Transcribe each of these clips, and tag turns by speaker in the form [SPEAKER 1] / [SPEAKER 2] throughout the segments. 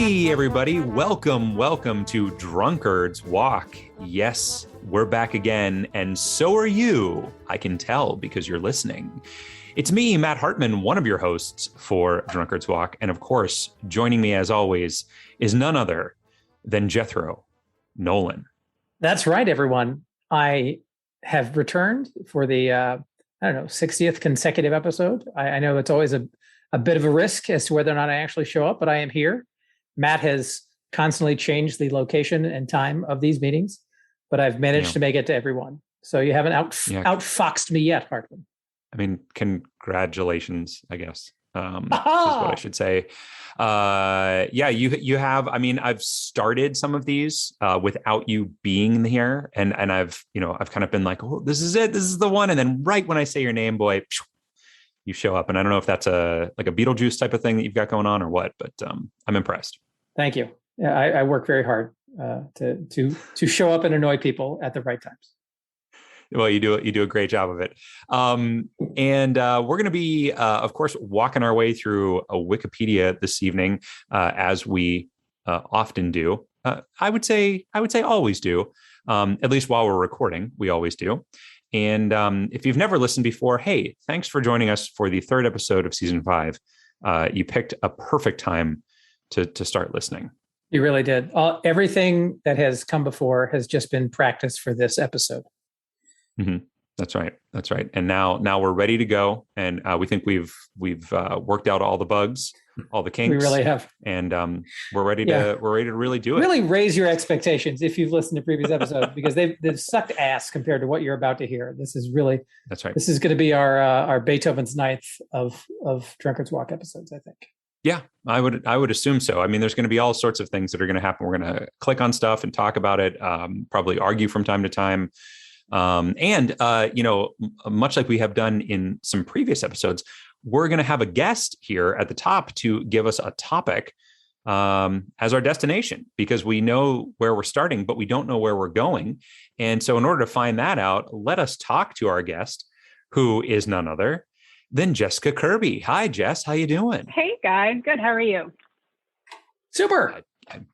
[SPEAKER 1] Hey, everybody. Welcome to Drunkard's Walk. Yes, we're back again, and so are you. I can tell because you're listening. It's me, Matt Hartman, one of your hosts for Drunkard's Walk. And of course, joining me as always is none other than Jethro, Nolan.
[SPEAKER 2] That's right, everyone. I have returned for the, 60th consecutive episode. I know it's always a bit of a risk as to whether or not I actually show up, but I am here. Matt has constantly changed the location and time of these meetings, but I've managed to make it to everyone. So you haven't outfoxed me yet, Hartman.
[SPEAKER 1] I mean, congratulations, I guess, is what I should say. You have. I mean, I've started some of these without you being here, and I've kind of been like, oh, this is it, this is the one, and then right when I say your name, boy, you show up, and I don't know if that's a Beetlejuice type of thing that you've got going on or what, but I'm impressed.
[SPEAKER 2] Thank you. Yeah, I work very hard to show up and annoy people at the right times.
[SPEAKER 1] Well, you do a great job of it. And we're going to be, of course, walking our way through a Wikipedia this evening, as we often do. I would say always do, at least while we're recording, we always do. And if you've never listened before, hey, thanks for joining us for the third episode of season 5. You picked a perfect time to start listening.
[SPEAKER 2] You really did. Everything that has come before has just been practice for this episode.
[SPEAKER 1] Mm-hmm. That's right. And now we're ready to go. And we think we've worked out all the bugs, all the kinks.
[SPEAKER 2] We really have.
[SPEAKER 1] And we're ready to really do it.
[SPEAKER 2] Really raise your expectations if you've listened to previous episodes, because they've sucked ass compared to what you're about to hear. This is really,
[SPEAKER 1] that's right.
[SPEAKER 2] This is going to be our Beethoven's Ninth of Drunkard's Walk episodes, I think.
[SPEAKER 1] Yeah, I would assume so. I mean, there's going to be all sorts of things that are going to happen. We're going to click on stuff and talk about it, probably argue from time to time. Much like we have done in some previous episodes, we're going to have a guest here at the top to give us a topic as our destination, because we know where we're starting, but we don't know where we're going. And so in order to find that out, let us talk to our guest, who is none other than Jessica Kirby. Hi, Jess. How you doing?
[SPEAKER 3] Hey, guys. Good. How are you?
[SPEAKER 2] Super.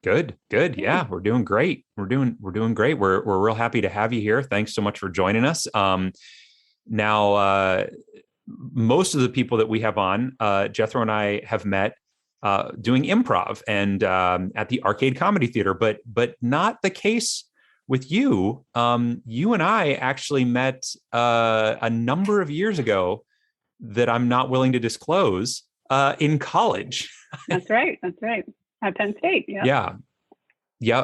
[SPEAKER 1] Good. Yeah, we're doing great. We're doing great. We're real happy to have you here. Thanks so much for joining us. Now, most of the people that we have on, Jethro and I have met doing improv and at the Arcade Comedy Theater, but not the case with you. You and I actually met a number of years ago that I'm not willing to disclose in college.
[SPEAKER 3] That's right. At Penn State.
[SPEAKER 1] Yeah,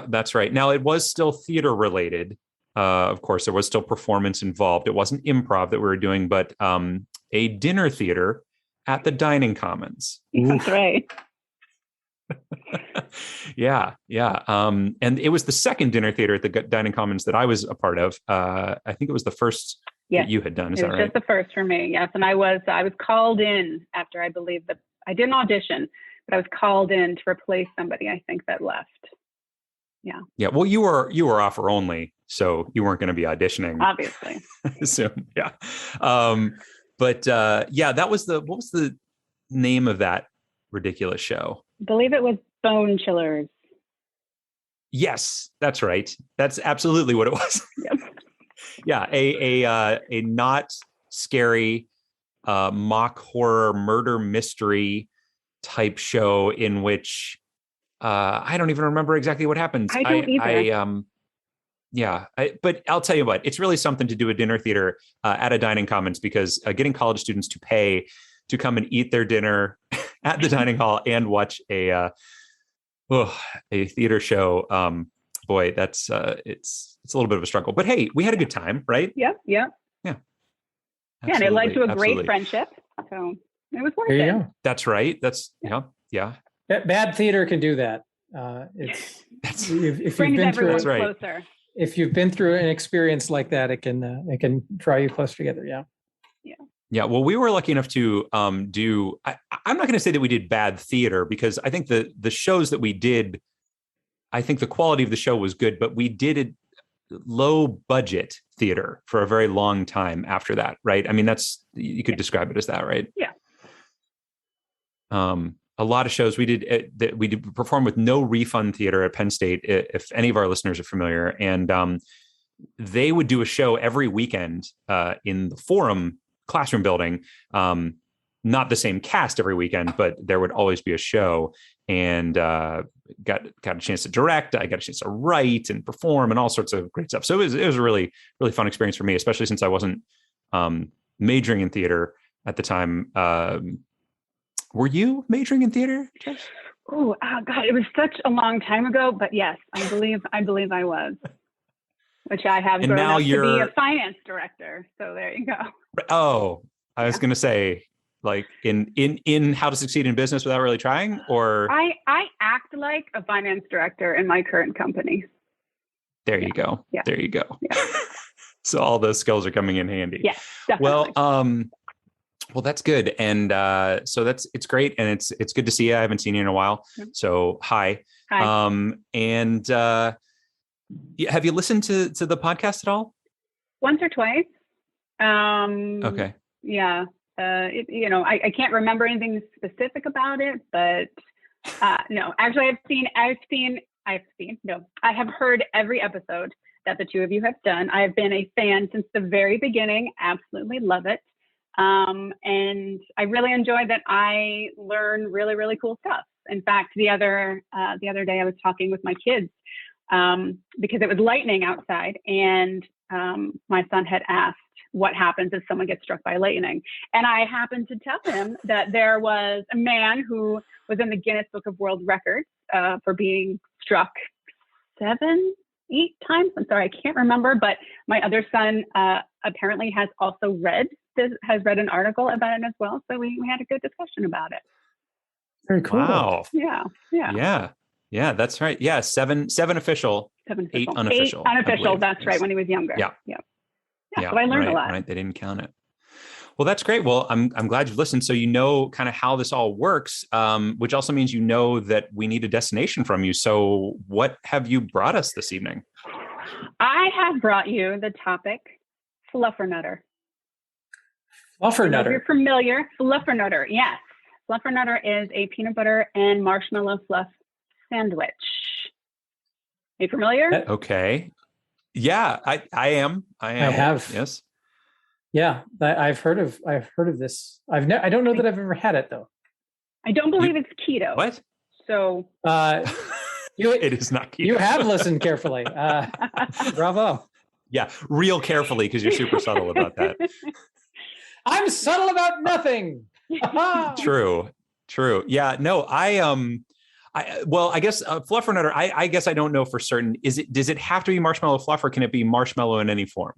[SPEAKER 1] that's right. Now, it was still theater related. Of course, there was still performance involved. It wasn't improv that we were doing, but a dinner theater at the Dining Commons.
[SPEAKER 3] That's right.
[SPEAKER 1] Yeah. And it was the second dinner theater at the Dining Commons that I was a part of. I think it was the first that you had done. Is that right? It was
[SPEAKER 3] just the first for me. Yes. And I was called in after, I believe, that I didn't audition, but I was called in to replace somebody, I think, that left. Yeah. Yeah.
[SPEAKER 1] Well, you were offer only, so you weren't going to be auditioning,
[SPEAKER 3] obviously.
[SPEAKER 1] Soon. Yeah. What was the name of that ridiculous show?
[SPEAKER 3] I believe it was Bone Chillers.
[SPEAKER 1] Yes, that's right. That's absolutely what it was.
[SPEAKER 3] Yep.
[SPEAKER 1] Yeah. A not scary mock horror murder mystery type show in which I don't even remember exactly what happens.
[SPEAKER 3] I don't either.
[SPEAKER 1] But I'll tell you what, it's really something to do a dinner theater at a Dining Commons, because getting college students to pay to come and eat their dinner at the dining hall and watch a theater show. Boy, that's it's a little bit of a struggle, but hey, we had a good time, right?
[SPEAKER 3] Yeah.
[SPEAKER 1] Yeah.
[SPEAKER 3] And it led to a great friendship. So it was worth it.
[SPEAKER 2] Go.
[SPEAKER 1] That's right. That's yeah.
[SPEAKER 2] Bad theater can do that. If you've been through it,
[SPEAKER 3] closer.
[SPEAKER 2] If you've been through an experience like that, it can draw you closer together. Yeah.
[SPEAKER 1] Yeah. Well, we were lucky enough to do. I'm not going to say that we did bad theater, because I think the shows that we did, I think the quality of the show was good, but we did it low budget theater for a very long time after that, right? I mean, you could describe it as that, right?
[SPEAKER 3] Yeah.
[SPEAKER 1] a lot of shows. We did perform with No Refund Theater at Penn State, if any of our listeners are familiar. And they would do a show every weekend in the Forum classroom building. Not the same cast every weekend, but there would always be a show. And got a chance to direct. I got a chance to write and perform and all sorts of great stuff. So it was a really, really fun experience for me, especially since I wasn't majoring in theater at the time. Were you majoring in theater, Jess?
[SPEAKER 3] Oh God, it was such a long time ago, but yes, I believe I was, which I have grown up to be a finance director. So there you go.
[SPEAKER 1] Oh, I was going to say, like in How to Succeed in Business Without Really Trying, or
[SPEAKER 3] I act like a finance director in my current company.
[SPEAKER 1] There you go.
[SPEAKER 3] Yeah.
[SPEAKER 1] There you go.
[SPEAKER 3] Yeah.
[SPEAKER 1] So all those skills are coming in handy.
[SPEAKER 3] Yeah, definitely.
[SPEAKER 1] Well, that's good. And so it's great. And it's good to see you. I haven't seen you in a while. So hi. And have you listened to the podcast at all?
[SPEAKER 3] Once or twice.
[SPEAKER 1] Okay.
[SPEAKER 3] Yeah. I can't remember anything specific about it, but no, actually I have heard every episode that the two of you have done. I have been a fan since the very beginning. Absolutely love it. And I really enjoy that I learn really, really cool stuff. In fact, the other day I was talking with my kids because it was lightning outside, and my son had asked what happens if someone gets struck by lightning. And I happened to tell him that there was a man who was in the Guinness Book of World Records for being struck 7-8 times. I'm sorry, I can't remember, but my other son apparently has also read an article about it as well. So we had a good discussion about it.
[SPEAKER 2] Very cool.
[SPEAKER 1] Wow.
[SPEAKER 3] Yeah,
[SPEAKER 1] that's right. Yeah, seven official, 8 unofficial.
[SPEAKER 3] 8 unofficial, that's right, when he was younger.
[SPEAKER 1] Yeah.
[SPEAKER 3] So I learned a lot.
[SPEAKER 1] Right, they didn't count it. Well, that's great. Well, I'm glad you've listened. So you know kind of how this all works, which also means you know that we need a destination from you. So what have you brought us this evening?
[SPEAKER 3] I have brought you the topic Fluffernutter.
[SPEAKER 2] Fluffernutter.
[SPEAKER 3] If you're familiar, Fluffernutter, yes. Fluffernutter is a peanut butter and marshmallow fluff sandwich. Are you familiar?
[SPEAKER 1] Okay. Yeah, I am. I
[SPEAKER 2] have.
[SPEAKER 1] Yes.
[SPEAKER 2] Yeah, I've heard of this. I don't know that I've ever had it though.
[SPEAKER 3] I don't believe it's keto.
[SPEAKER 1] What?
[SPEAKER 3] So
[SPEAKER 1] it is not keto.
[SPEAKER 2] You have listened carefully. Bravo.
[SPEAKER 1] Yeah, real carefully, because you're super subtle about that.
[SPEAKER 2] I'm subtle about nothing.
[SPEAKER 1] True. Yeah, no, I guess Fluffernutter, I guess I don't know for certain. Does it have to be marshmallow fluff, or can it be marshmallow in any form?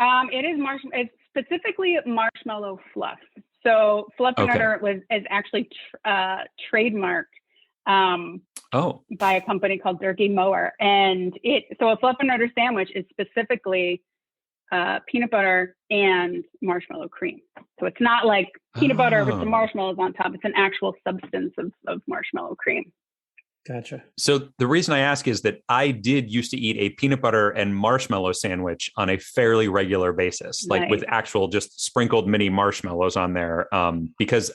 [SPEAKER 3] It is it's specifically marshmallow fluff. So Fluffernutter is actually trademarked by a company called Durkee Mower, and a Fluffernutter sandwich is specifically peanut butter and marshmallow cream. So it's not like peanut butter with the marshmallows on top. It's an actual substance of marshmallow cream.
[SPEAKER 2] Gotcha.
[SPEAKER 1] So the reason I ask is that I did used to eat a peanut butter and marshmallow sandwich on a fairly regular basis, like with actual just sprinkled mini marshmallows on there. Because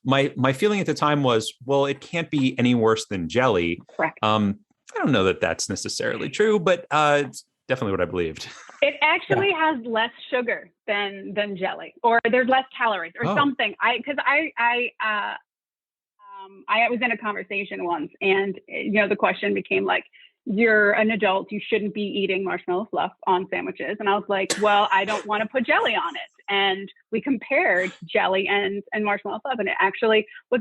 [SPEAKER 1] my feeling at the time was, well, it can't be any worse than jelly.
[SPEAKER 3] Correct.
[SPEAKER 1] I don't know that that's necessarily true, but it's definitely what I believed.
[SPEAKER 3] It actually has less sugar than jelly, or there's less calories or something. I was in a conversation once, and the question became like, you're an adult, you shouldn't be eating marshmallow fluff on sandwiches. And I was like, well, I don't want to put jelly on it. And we compared jelly and marshmallow fluff, and it actually was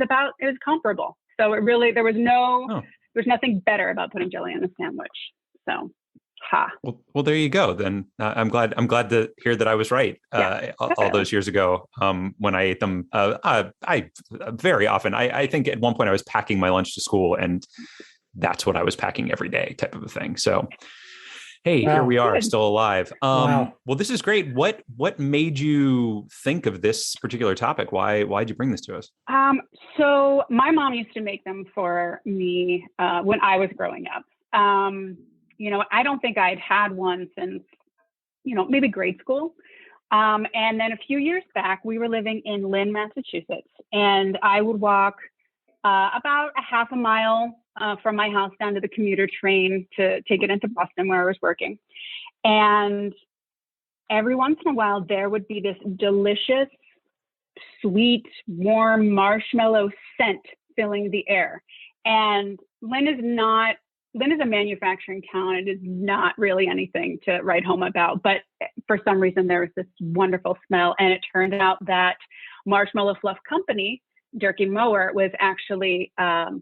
[SPEAKER 3] comparable. So there was nothing better about putting jelly in a sandwich. So
[SPEAKER 1] Well, there you go. Then I'm glad to hear that I was right all those years ago when I ate them. I very often, I think at one point I was packing my lunch to school, and that's what I was packing every day, type of a thing. So, hey, here we are, still alive. Well, this is great. What made you think of this particular topic? Why'd you bring this to us?
[SPEAKER 3] So my mom used to make them for me when I was growing up. I don't think I'd had one since, maybe grade school. And then a few years back, we were living in Lynn, Massachusetts, and I would walk about a half a mile from my house down to the commuter train to take it into Boston where I was working. And every once in a while, there would be this delicious, sweet, warm marshmallow scent filling the air. And Lynn is a manufacturing town. It is not really anything to write home about, but for some reason there was this wonderful smell. And it turned out that Marshmallow Fluff Company, Durkee Mower, was actually, the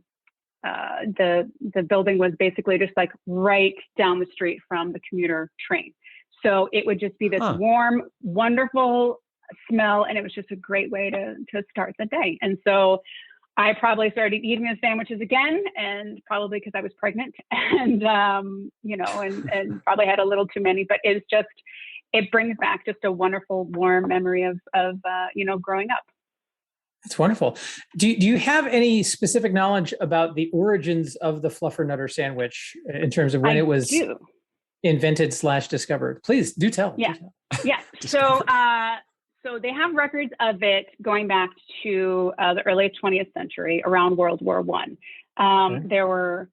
[SPEAKER 3] building was basically just like right down the street from the commuter train. So it would just be this warm, wonderful smell. And it was just a great way to start the day. And so I probably started eating the sandwiches again, and probably because I was pregnant and, and probably had a little too many, but it brings back just a wonderful, warm memory of growing up.
[SPEAKER 2] That's wonderful. Do you have any specific knowledge about the origins of the Fluffernutter sandwich in terms of when it was invented / discovered? Please do tell.
[SPEAKER 3] Yeah. Yeah. So they have records of it going back to the early 20th century, around World War I. There were,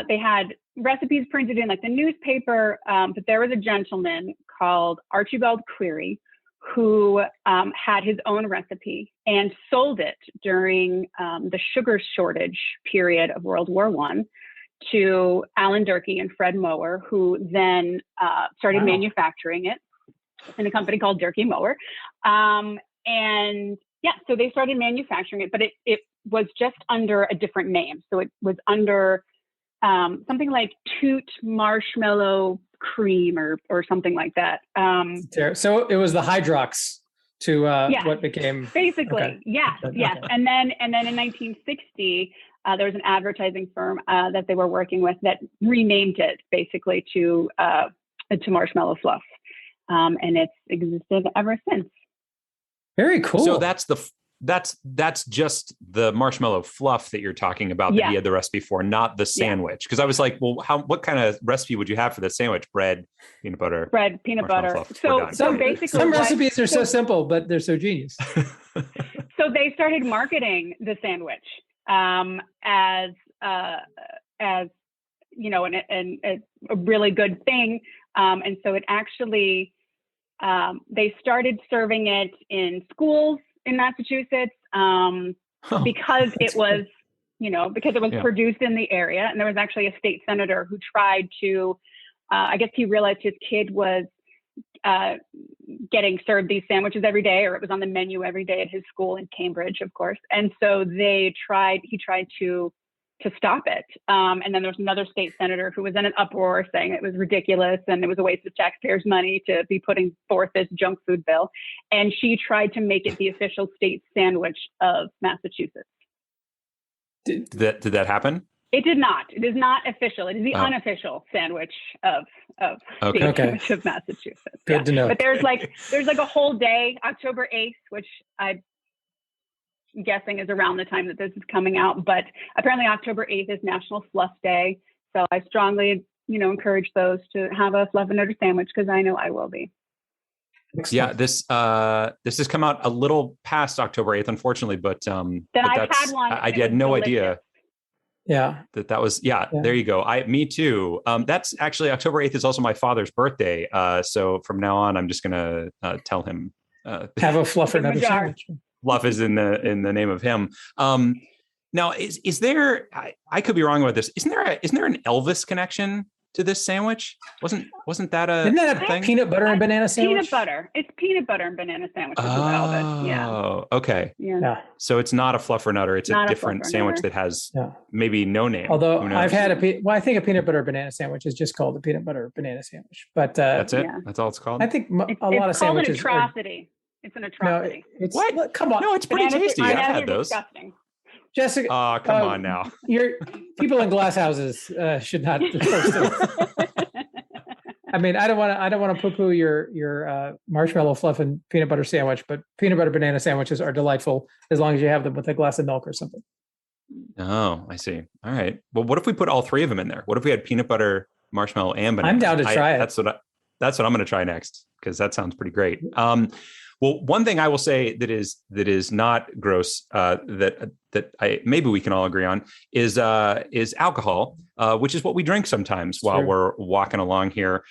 [SPEAKER 3] they had recipes printed in like the newspaper, but there was a gentleman called Archibald Query who had his own recipe and sold it during the sugar shortage period of World War I to Alan Durkee and Fred Mower, who then started manufacturing it in a company called Durkee Mower. So they started manufacturing it, but it was just under a different name. So it was under something like Toot Marshmallow Cream or something like that.
[SPEAKER 2] So it was the Hydrox to what became
[SPEAKER 3] basically. Yes. And then in 1960, there was an advertising firm that they were working with that renamed it basically to Marshmallow Fluff. And it's existed ever since.
[SPEAKER 2] Very cool.
[SPEAKER 1] So that's just the marshmallow fluff that you're talking about that he had the recipe for, not the sandwich. Because I was like, well, what kind of recipe would you have for the sandwich? Bread, peanut butter.
[SPEAKER 3] Bread, peanut butter.
[SPEAKER 2] So basically, some recipes are so simple, but they're so genius.
[SPEAKER 3] So they started marketing the sandwich as a really good thing, and so it actually. They started serving it in schools in Massachusetts because it was produced in the area. And there was actually a state senator who tried to, I guess he realized his kid was getting served these sandwiches every day, or it was on the menu every day at his school in Cambridge, of course. And so he tried to stop it. And then there was another state senator who was in an uproar saying it was ridiculous and it was a waste of taxpayers' money to be putting forth this junk food bill. And she tried to make it the official state sandwich of Massachusetts.
[SPEAKER 1] Did that happen?
[SPEAKER 3] It did not. It is not official. It is the unofficial sandwich of sandwich of Massachusetts.
[SPEAKER 2] Good to know.
[SPEAKER 3] But there's like a whole day, October 8th, which I'm guessing is around the time that this is coming out, but apparently October 8th is National Fluff Day. So I strongly, encourage those to have a Fluffernutter sandwich because I know I will be.
[SPEAKER 1] Yeah, this has come out a little past October 8th, unfortunately, but
[SPEAKER 3] I've had one.
[SPEAKER 1] I had no idea.
[SPEAKER 2] Yeah,
[SPEAKER 1] that was there you go. Me too. That's actually October 8th is also my father's birthday. So from now on, I'm just gonna tell him
[SPEAKER 2] have a Fluffernutter sandwich.
[SPEAKER 1] Fluff is in the name of him. Now, is there? I could be wrong about this. Isn't there an Elvis connection to this sandwich? Wasn't that a?
[SPEAKER 2] Isn't that a
[SPEAKER 1] thing?
[SPEAKER 2] Peanut butter and banana sandwich?
[SPEAKER 3] Peanut butter. It's peanut butter and banana sandwich.
[SPEAKER 1] Oh, okay.
[SPEAKER 3] Yeah.
[SPEAKER 1] So it's not a Fluffernutter. It's a different sandwich that has maybe no name.
[SPEAKER 2] Although I've had I think a peanut butter banana sandwich is just called a peanut butter banana sandwich. But
[SPEAKER 1] that's it. Yeah. That's all it's called.
[SPEAKER 2] I think a lot of sandwiches.
[SPEAKER 3] It's called an atrocity. It's an atrocity.
[SPEAKER 2] No, what? Come on.
[SPEAKER 1] No, it's pretty tasty. I've had those.
[SPEAKER 3] Disgusting.
[SPEAKER 2] Jessica,
[SPEAKER 1] come on now.
[SPEAKER 2] Your people in glass houses should not. I mean, I don't want to poo-poo your marshmallow fluff and peanut butter sandwich, but peanut butter banana sandwiches are delightful as long as you have them with a glass of milk or something.
[SPEAKER 1] Oh, I see. All right. Well, what if we put all three of them in there? What if we had peanut butter, marshmallow, and banana?
[SPEAKER 2] I'm down to try it.
[SPEAKER 1] That's what I'm going to try next because that sounds pretty great. Well, one thing I will say that is not gross, that I maybe we can all agree on is alcohol, which is what we drink sometimes while we're walking along here,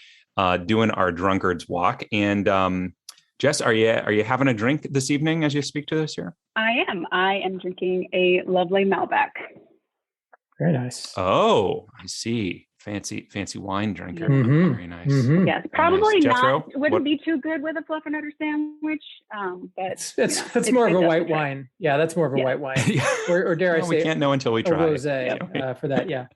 [SPEAKER 1] doing our drunkard's walk. And Jess, are you having a drink this evening as you speak to us here?
[SPEAKER 3] I am drinking a lovely Malbec.
[SPEAKER 2] Very nice.
[SPEAKER 1] Oh, I see. Fancy wine drinker.
[SPEAKER 2] Mm-hmm.
[SPEAKER 1] Very nice.
[SPEAKER 2] Mm-hmm.
[SPEAKER 3] Yes, probably
[SPEAKER 1] nice.
[SPEAKER 3] not.
[SPEAKER 1] Jethro,
[SPEAKER 3] Wouldn't be too good with a fluffernutter sandwich. But
[SPEAKER 2] it's more of a white wine. Yeah, that's more of a white wine. Or dare I say,
[SPEAKER 1] we can't know until we try.
[SPEAKER 2] Rosé for that. Yeah.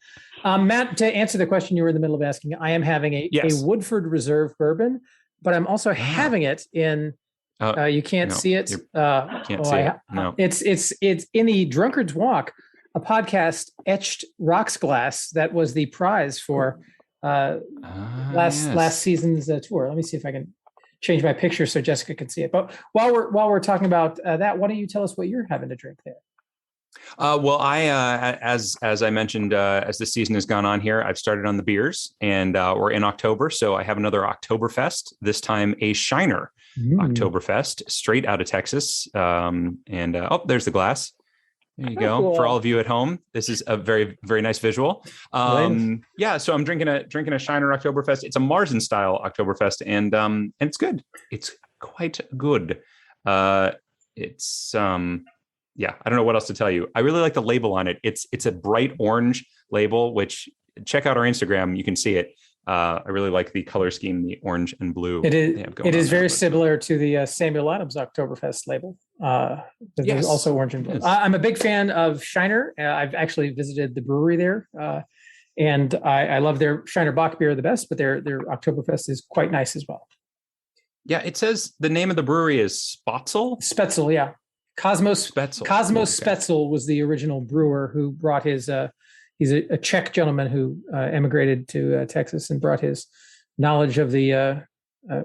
[SPEAKER 2] Matt, to answer the question you were in the middle of asking, I am having a Woodford Reserve bourbon, but I'm also having it in. You can't see it.
[SPEAKER 1] Can't see it. No,
[SPEAKER 2] it's in the Drunkard's Walk, a podcast etched rocks glass that was the prize for last season's tour. Let me see if I can change my picture so Jessica can see it. But while we're talking about that, why don't you tell us what you're having to drink there?
[SPEAKER 1] Well, I as I mentioned, as the season has gone on here, I've started on the beers, and we're in October, so I have another Oktoberfest. This time, a Shiner Oktoberfest, straight out of Texas. There's the glass. There you go. Cool. For all of you at home, this is a very, very nice visual. So I'm drinking a Shiner Oktoberfest. It's a Marston style Oktoberfest, and it's good. It's quite good. I don't know what else to tell you. I really like the label on it. It's a bright orange label, which check out our Instagram. You can see it. I really like the color scheme, the orange and blue.
[SPEAKER 2] It is very similar to the Samuel Adams Oktoberfest label. There's also orange and blue. I'm a big fan of Shiner. I've actually visited the brewery there, and I love their Shiner Bock beer the best, but their Oktoberfest is quite nice as well.
[SPEAKER 1] Yeah, it says the name of the brewery is Spotzel.
[SPEAKER 2] Spetzel, yeah. Cosmos
[SPEAKER 1] Spetzel.
[SPEAKER 2] Spetzel was the original brewer who brought his. He's a Czech gentleman who emigrated to Texas and brought his knowledge of the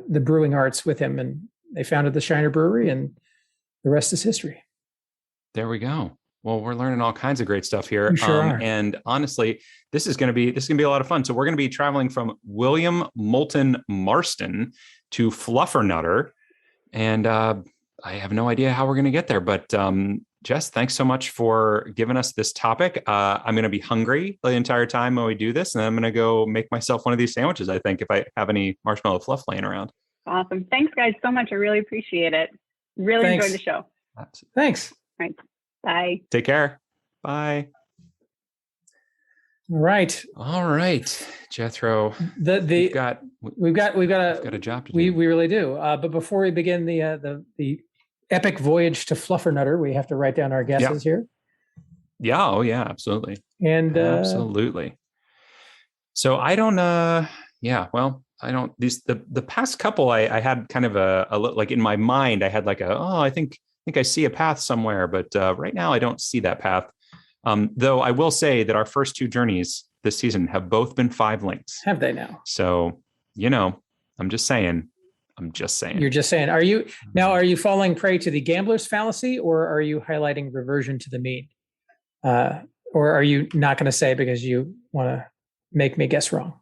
[SPEAKER 2] brewing arts with him, and they founded the Shiner Brewery, and the rest is history.
[SPEAKER 1] There we go. Well, we're learning all kinds of great stuff here.
[SPEAKER 2] We sure are.
[SPEAKER 1] And honestly, this is going to be a lot of fun. So we're going to be traveling from William Moulton Marston to Fluffernutter, and I have no idea how we're going to get there, but Jess, thanks so much for giving us this topic. I'm going to be hungry the entire time when we do this, and I'm going to go make myself one of these sandwiches, I think, if I have any marshmallow fluff laying around.
[SPEAKER 3] Awesome. Thanks, guys, so much. I really appreciate it. Really enjoyed the show.
[SPEAKER 2] Thanks.
[SPEAKER 3] All right. Bye.
[SPEAKER 1] Take care. Bye.
[SPEAKER 2] All right,
[SPEAKER 1] Jethro. We've got a job to do.
[SPEAKER 2] We really do. But before we begin the epic voyage to Fluffernutter, we have to write down our guesses here.
[SPEAKER 1] Yeah. Oh, yeah. Absolutely.
[SPEAKER 2] And
[SPEAKER 1] absolutely. So I don't. I don't. The past couple, I had kind of a like in my mind, I had like I think I see a path somewhere, but right now I don't see that path. Though I will say that our first two journeys this season have both been 5 links.
[SPEAKER 2] Have they now?
[SPEAKER 1] So I'm just saying.
[SPEAKER 2] You're just saying. Are you falling prey to the gambler's fallacy, or are you highlighting reversion to the mean? Or are you not going to say because you want to make me guess wrong?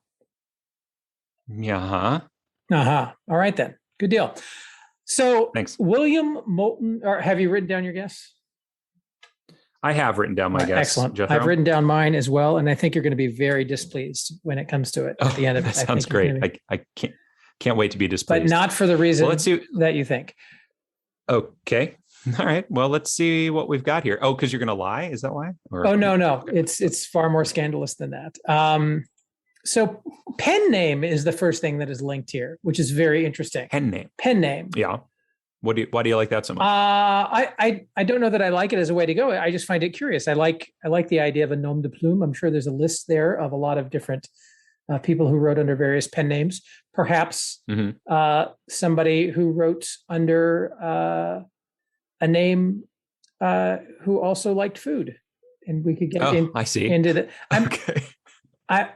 [SPEAKER 1] Yeah.
[SPEAKER 2] All right then. Good deal. So
[SPEAKER 1] thanks.
[SPEAKER 2] William Moulton, or have you written down your guess?
[SPEAKER 1] I have written down my guess.
[SPEAKER 2] Excellent.
[SPEAKER 1] Jethro.
[SPEAKER 2] I've written down mine as well, and I think you're going to be very displeased when it comes to it at the end of it.
[SPEAKER 1] That sounds great. I can't wait to be displeased.
[SPEAKER 2] But not for the reason that you think.
[SPEAKER 1] Okay. All right. Well, let's see what we've got here. Oh, because you're going to lie? Is that why?
[SPEAKER 2] No. It's far more scandalous than that. So pen name is the first thing that is linked here, which is very interesting. Pen name.
[SPEAKER 1] Yeah. Why do you like that so much?
[SPEAKER 2] I don't know that I like it as a way to go. I just find it curious. I like the idea of a nom de plume. I'm sure there's a list there of a lot of different people who wrote under various pen names. Perhaps somebody who wrote under a name who also liked food, and we could get into that.
[SPEAKER 1] Okay.
[SPEAKER 2] I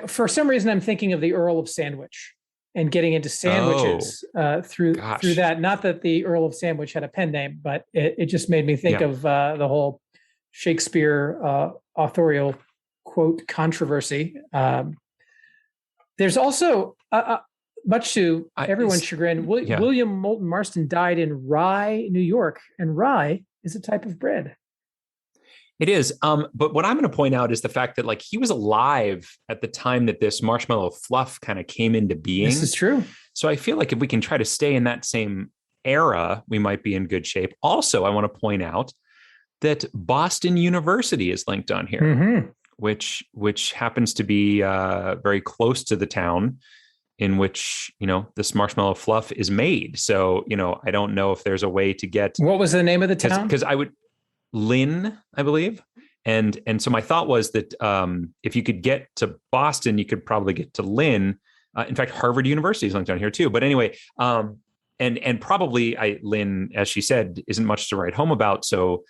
[SPEAKER 2] for some reason I'm thinking of the Earl of Sandwich and getting into sandwiches through that. Not that the Earl of Sandwich had a pen name, but it just made me think of the whole Shakespeare authorial quote controversy. There's also much to everyone's chagrin, William Moulton Marston died in Rye, New York, and rye is a type of bread.
[SPEAKER 1] It is. But what I'm going to point out is the fact that like he was alive at the time that this marshmallow fluff kind of came into being.
[SPEAKER 2] This is true.
[SPEAKER 1] So I feel like if we can try to stay in that same era, we might be in good shape. Also, I want to point out that Boston University is linked on here, which happens to be very close to the town in which, this marshmallow fluff is made. So, I don't know if there's a way to get.
[SPEAKER 2] What was the name of the town?
[SPEAKER 1] Because Lynn, I believe. And so my thought was that if you could get to Boston, you could probably get to Lynn. In fact, Harvard University is linked on here too. But anyway, and probably Lynn, as she said, isn't much to write home about. So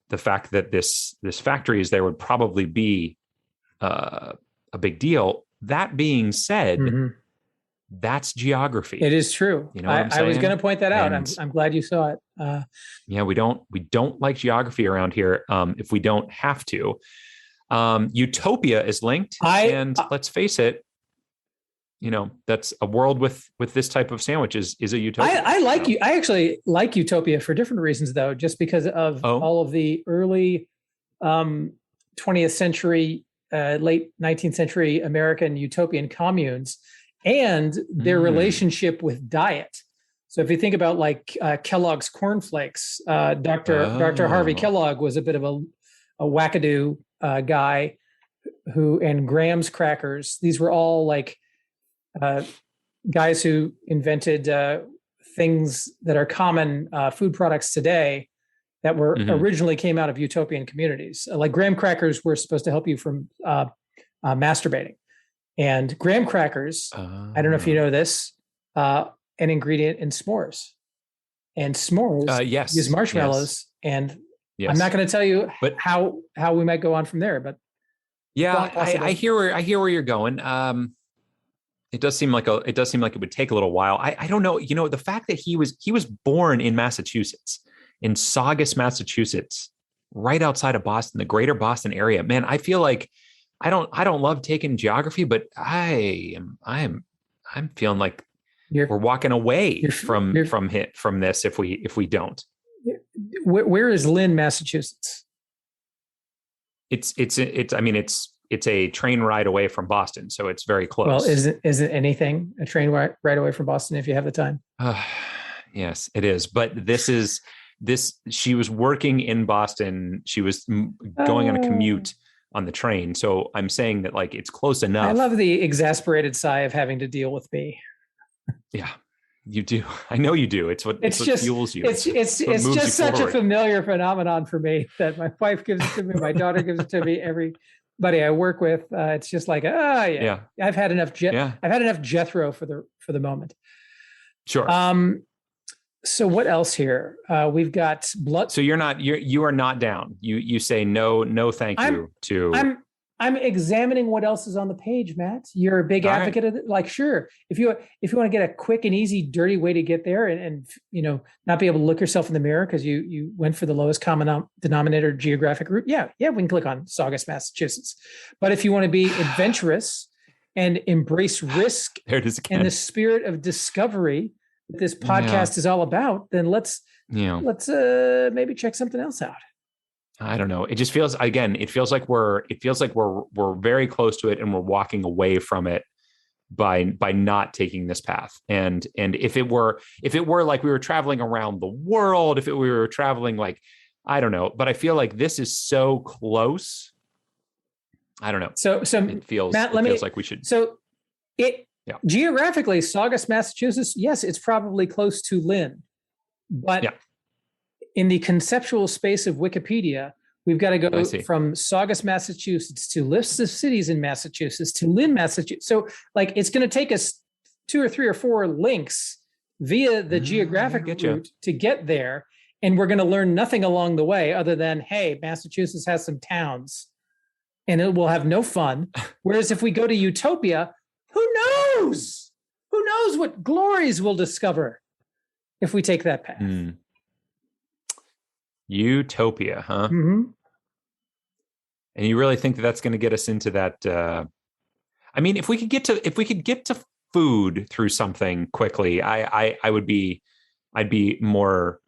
[SPEAKER 1] the fact that this factory is there would probably be a big deal. That being said, that's geography.
[SPEAKER 2] It is true.
[SPEAKER 1] You know what I'm saying?
[SPEAKER 2] I was going to point that out. I'm glad you saw it.
[SPEAKER 1] We don't like geography around here if we don't have to. Utopia is linked, and let's face it, that's a world with this type of sandwich is a utopia.
[SPEAKER 2] I actually like Utopia for different reasons, though, just because of all of the early 20th century, late 19th century American utopian communes and their relationship with diet. So if you think about like Kellogg's cornflakes, Dr. Harvey Kellogg was a bit of a wackadoo guy and Graham's crackers. These were all like guys who invented things that are common food products today that were originally came out of utopian communities. Like graham crackers were supposed to help you from masturbating. And graham crackers, I don't know if you know this, an ingredient in s'mores. And s'mores use marshmallows. And I'm not going to tell you how we might go on from there, but
[SPEAKER 1] I hear where you're going. It does seem like it would take a little while. I don't know. The fact that he was born in Massachusetts, in Saugus, Massachusetts, right outside of Boston, the greater Boston area. Man, I feel like I don't love taking geography, but I'm feeling like we're walking away from this if we don't.
[SPEAKER 2] Where is Lynn, Massachusetts?
[SPEAKER 1] It's a train ride away from Boston, so it's very close.
[SPEAKER 2] Well, isn't anything a train ride away from Boston if you have the time?
[SPEAKER 1] Yes, it is. But she was working in Boston. She was going on a commute on the train. So I'm saying that like it's close enough.
[SPEAKER 2] I love the exasperated sigh of having to deal with me.
[SPEAKER 1] Yeah, you do. I know you do. It's what fuels you.
[SPEAKER 2] It's just such a familiar phenomenon for me that my wife gives it to me, my daughter gives it to me, everybody I work with. It's just like, I've had enough. I've had enough Jethro for the moment.
[SPEAKER 1] Sure.
[SPEAKER 2] So what else here? We've got blood.
[SPEAKER 1] So you are not down. You say no, thank you to.
[SPEAKER 2] I'm examining what else is on the page, Matt. You're a big advocate of it. Like, sure, if you want to get a quick and easy, dirty way to get there, and not be able to look yourself in the mirror because you went for the lowest common denominator geographic route. Yeah, we can click on Saugus, Massachusetts. But if you want to be adventurous and embrace risk
[SPEAKER 1] there it is again.
[SPEAKER 2] And the spirit of discovery that this podcast is all about, then let's maybe check something else out.
[SPEAKER 1] I don't know. It just feels like we're very close to it and we're walking away from it by not taking this path. And if it were like we were traveling around the world, if we were traveling like, I don't know, but I feel like this is so close. I don't know. So it feels like we should.
[SPEAKER 2] So geographically, Saugus, Massachusetts, yes, it's probably close to Lynn, but in the conceptual space of Wikipedia, we've got to go from Saugus, Massachusetts to lists of cities in Massachusetts to Lynn, Massachusetts. So like it's going to take us 2 or 3 or 4 links via the geographic route to get there. And we're going to learn nothing along the way other than, hey, Massachusetts has some towns and it will have no fun. Whereas if we go to Utopia, who knows? Who knows what glories we'll discover if we take that path?
[SPEAKER 1] Utopia, huh?
[SPEAKER 2] Mm-hmm.
[SPEAKER 1] And you really think that that's going to get us into that? I mean, if we could get to food through something quickly, I'd be more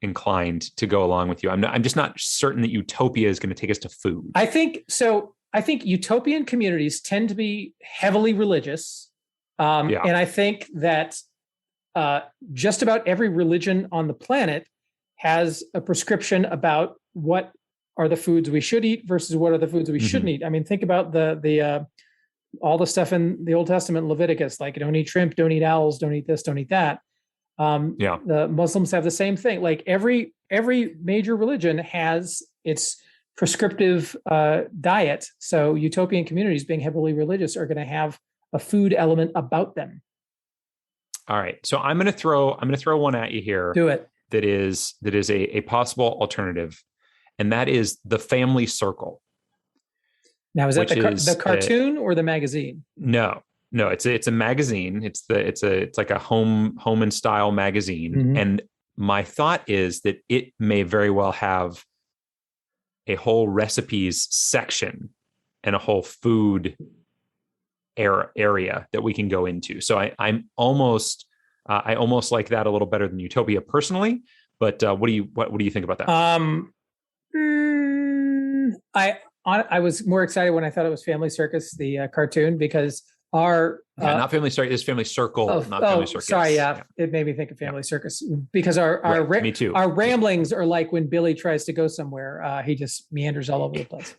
[SPEAKER 1] inclined to go along with you. I'm just not certain that utopia is going to take us to food.
[SPEAKER 2] I think so. I think utopian communities tend to be heavily religious. And I think that just about every religion on the planet has a prescription about what are the foods we should eat versus what are the foods we shouldn't eat. I mean, think about the all the stuff in the Old Testament, Leviticus, like don't eat shrimp, don't eat owls, don't eat this, don't eat that. The Muslims have the same thing. Like every major religion has its prescriptive diet. So utopian communities, being heavily religious, are going to have a food element about them.
[SPEAKER 1] All right, so I'm going to throw one at you here.
[SPEAKER 2] Do it.
[SPEAKER 1] That is a possible alternative, and that is the family circle.
[SPEAKER 2] Now, is that the cartoon or the magazine?
[SPEAKER 1] No, it's a magazine. It's like a home and style magazine. And my thought is that it may very well have a whole recipes section and a whole food area that we can go into. So I almost like that a little better than Utopia personally. But what do you think about that?
[SPEAKER 2] I was more excited when I thought it was Family Circus, the cartoon, because
[SPEAKER 1] not Family Circus, it's Family Circle, not Family Circus.
[SPEAKER 2] Sorry, it made me think of Family Circus, because
[SPEAKER 1] me too.
[SPEAKER 2] Our ramblings are like when Billy tries to go somewhere, he just meanders all over the place.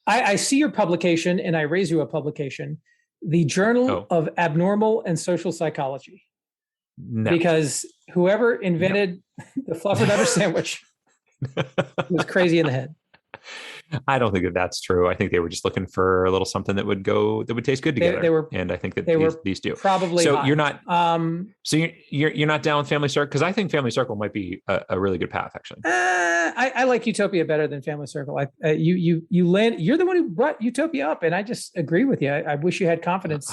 [SPEAKER 2] I see your publication, and I raise you a publication, the Journal of Abnormal and Social Psychology, because whoever invented the fluffernutter sandwich was crazy in the head.
[SPEAKER 1] I don't think that's true. I think they were just looking for a little something that would taste good together. And I think that these do.
[SPEAKER 2] Probably
[SPEAKER 1] so
[SPEAKER 2] hot.
[SPEAKER 1] You're not. So you're not down with Family Circle, because I think Family Circle might be a really good path, actually.
[SPEAKER 2] I like Utopia better than Family Circle. You're the one who brought Utopia up, and I just agree with you. I wish you had confidence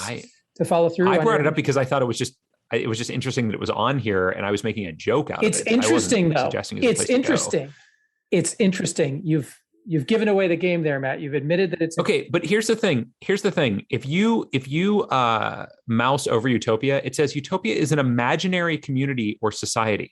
[SPEAKER 2] to follow through.
[SPEAKER 1] I brought it up because I thought it was just interesting that it was on here, and I was making a joke out of it.
[SPEAKER 2] It's interesting, though. It's interesting. It's interesting. You've given away the game there, Matt. You've admitted that it's
[SPEAKER 1] okay. But here's the thing. If you mouse over Utopia, it says Utopia is an imaginary community or society.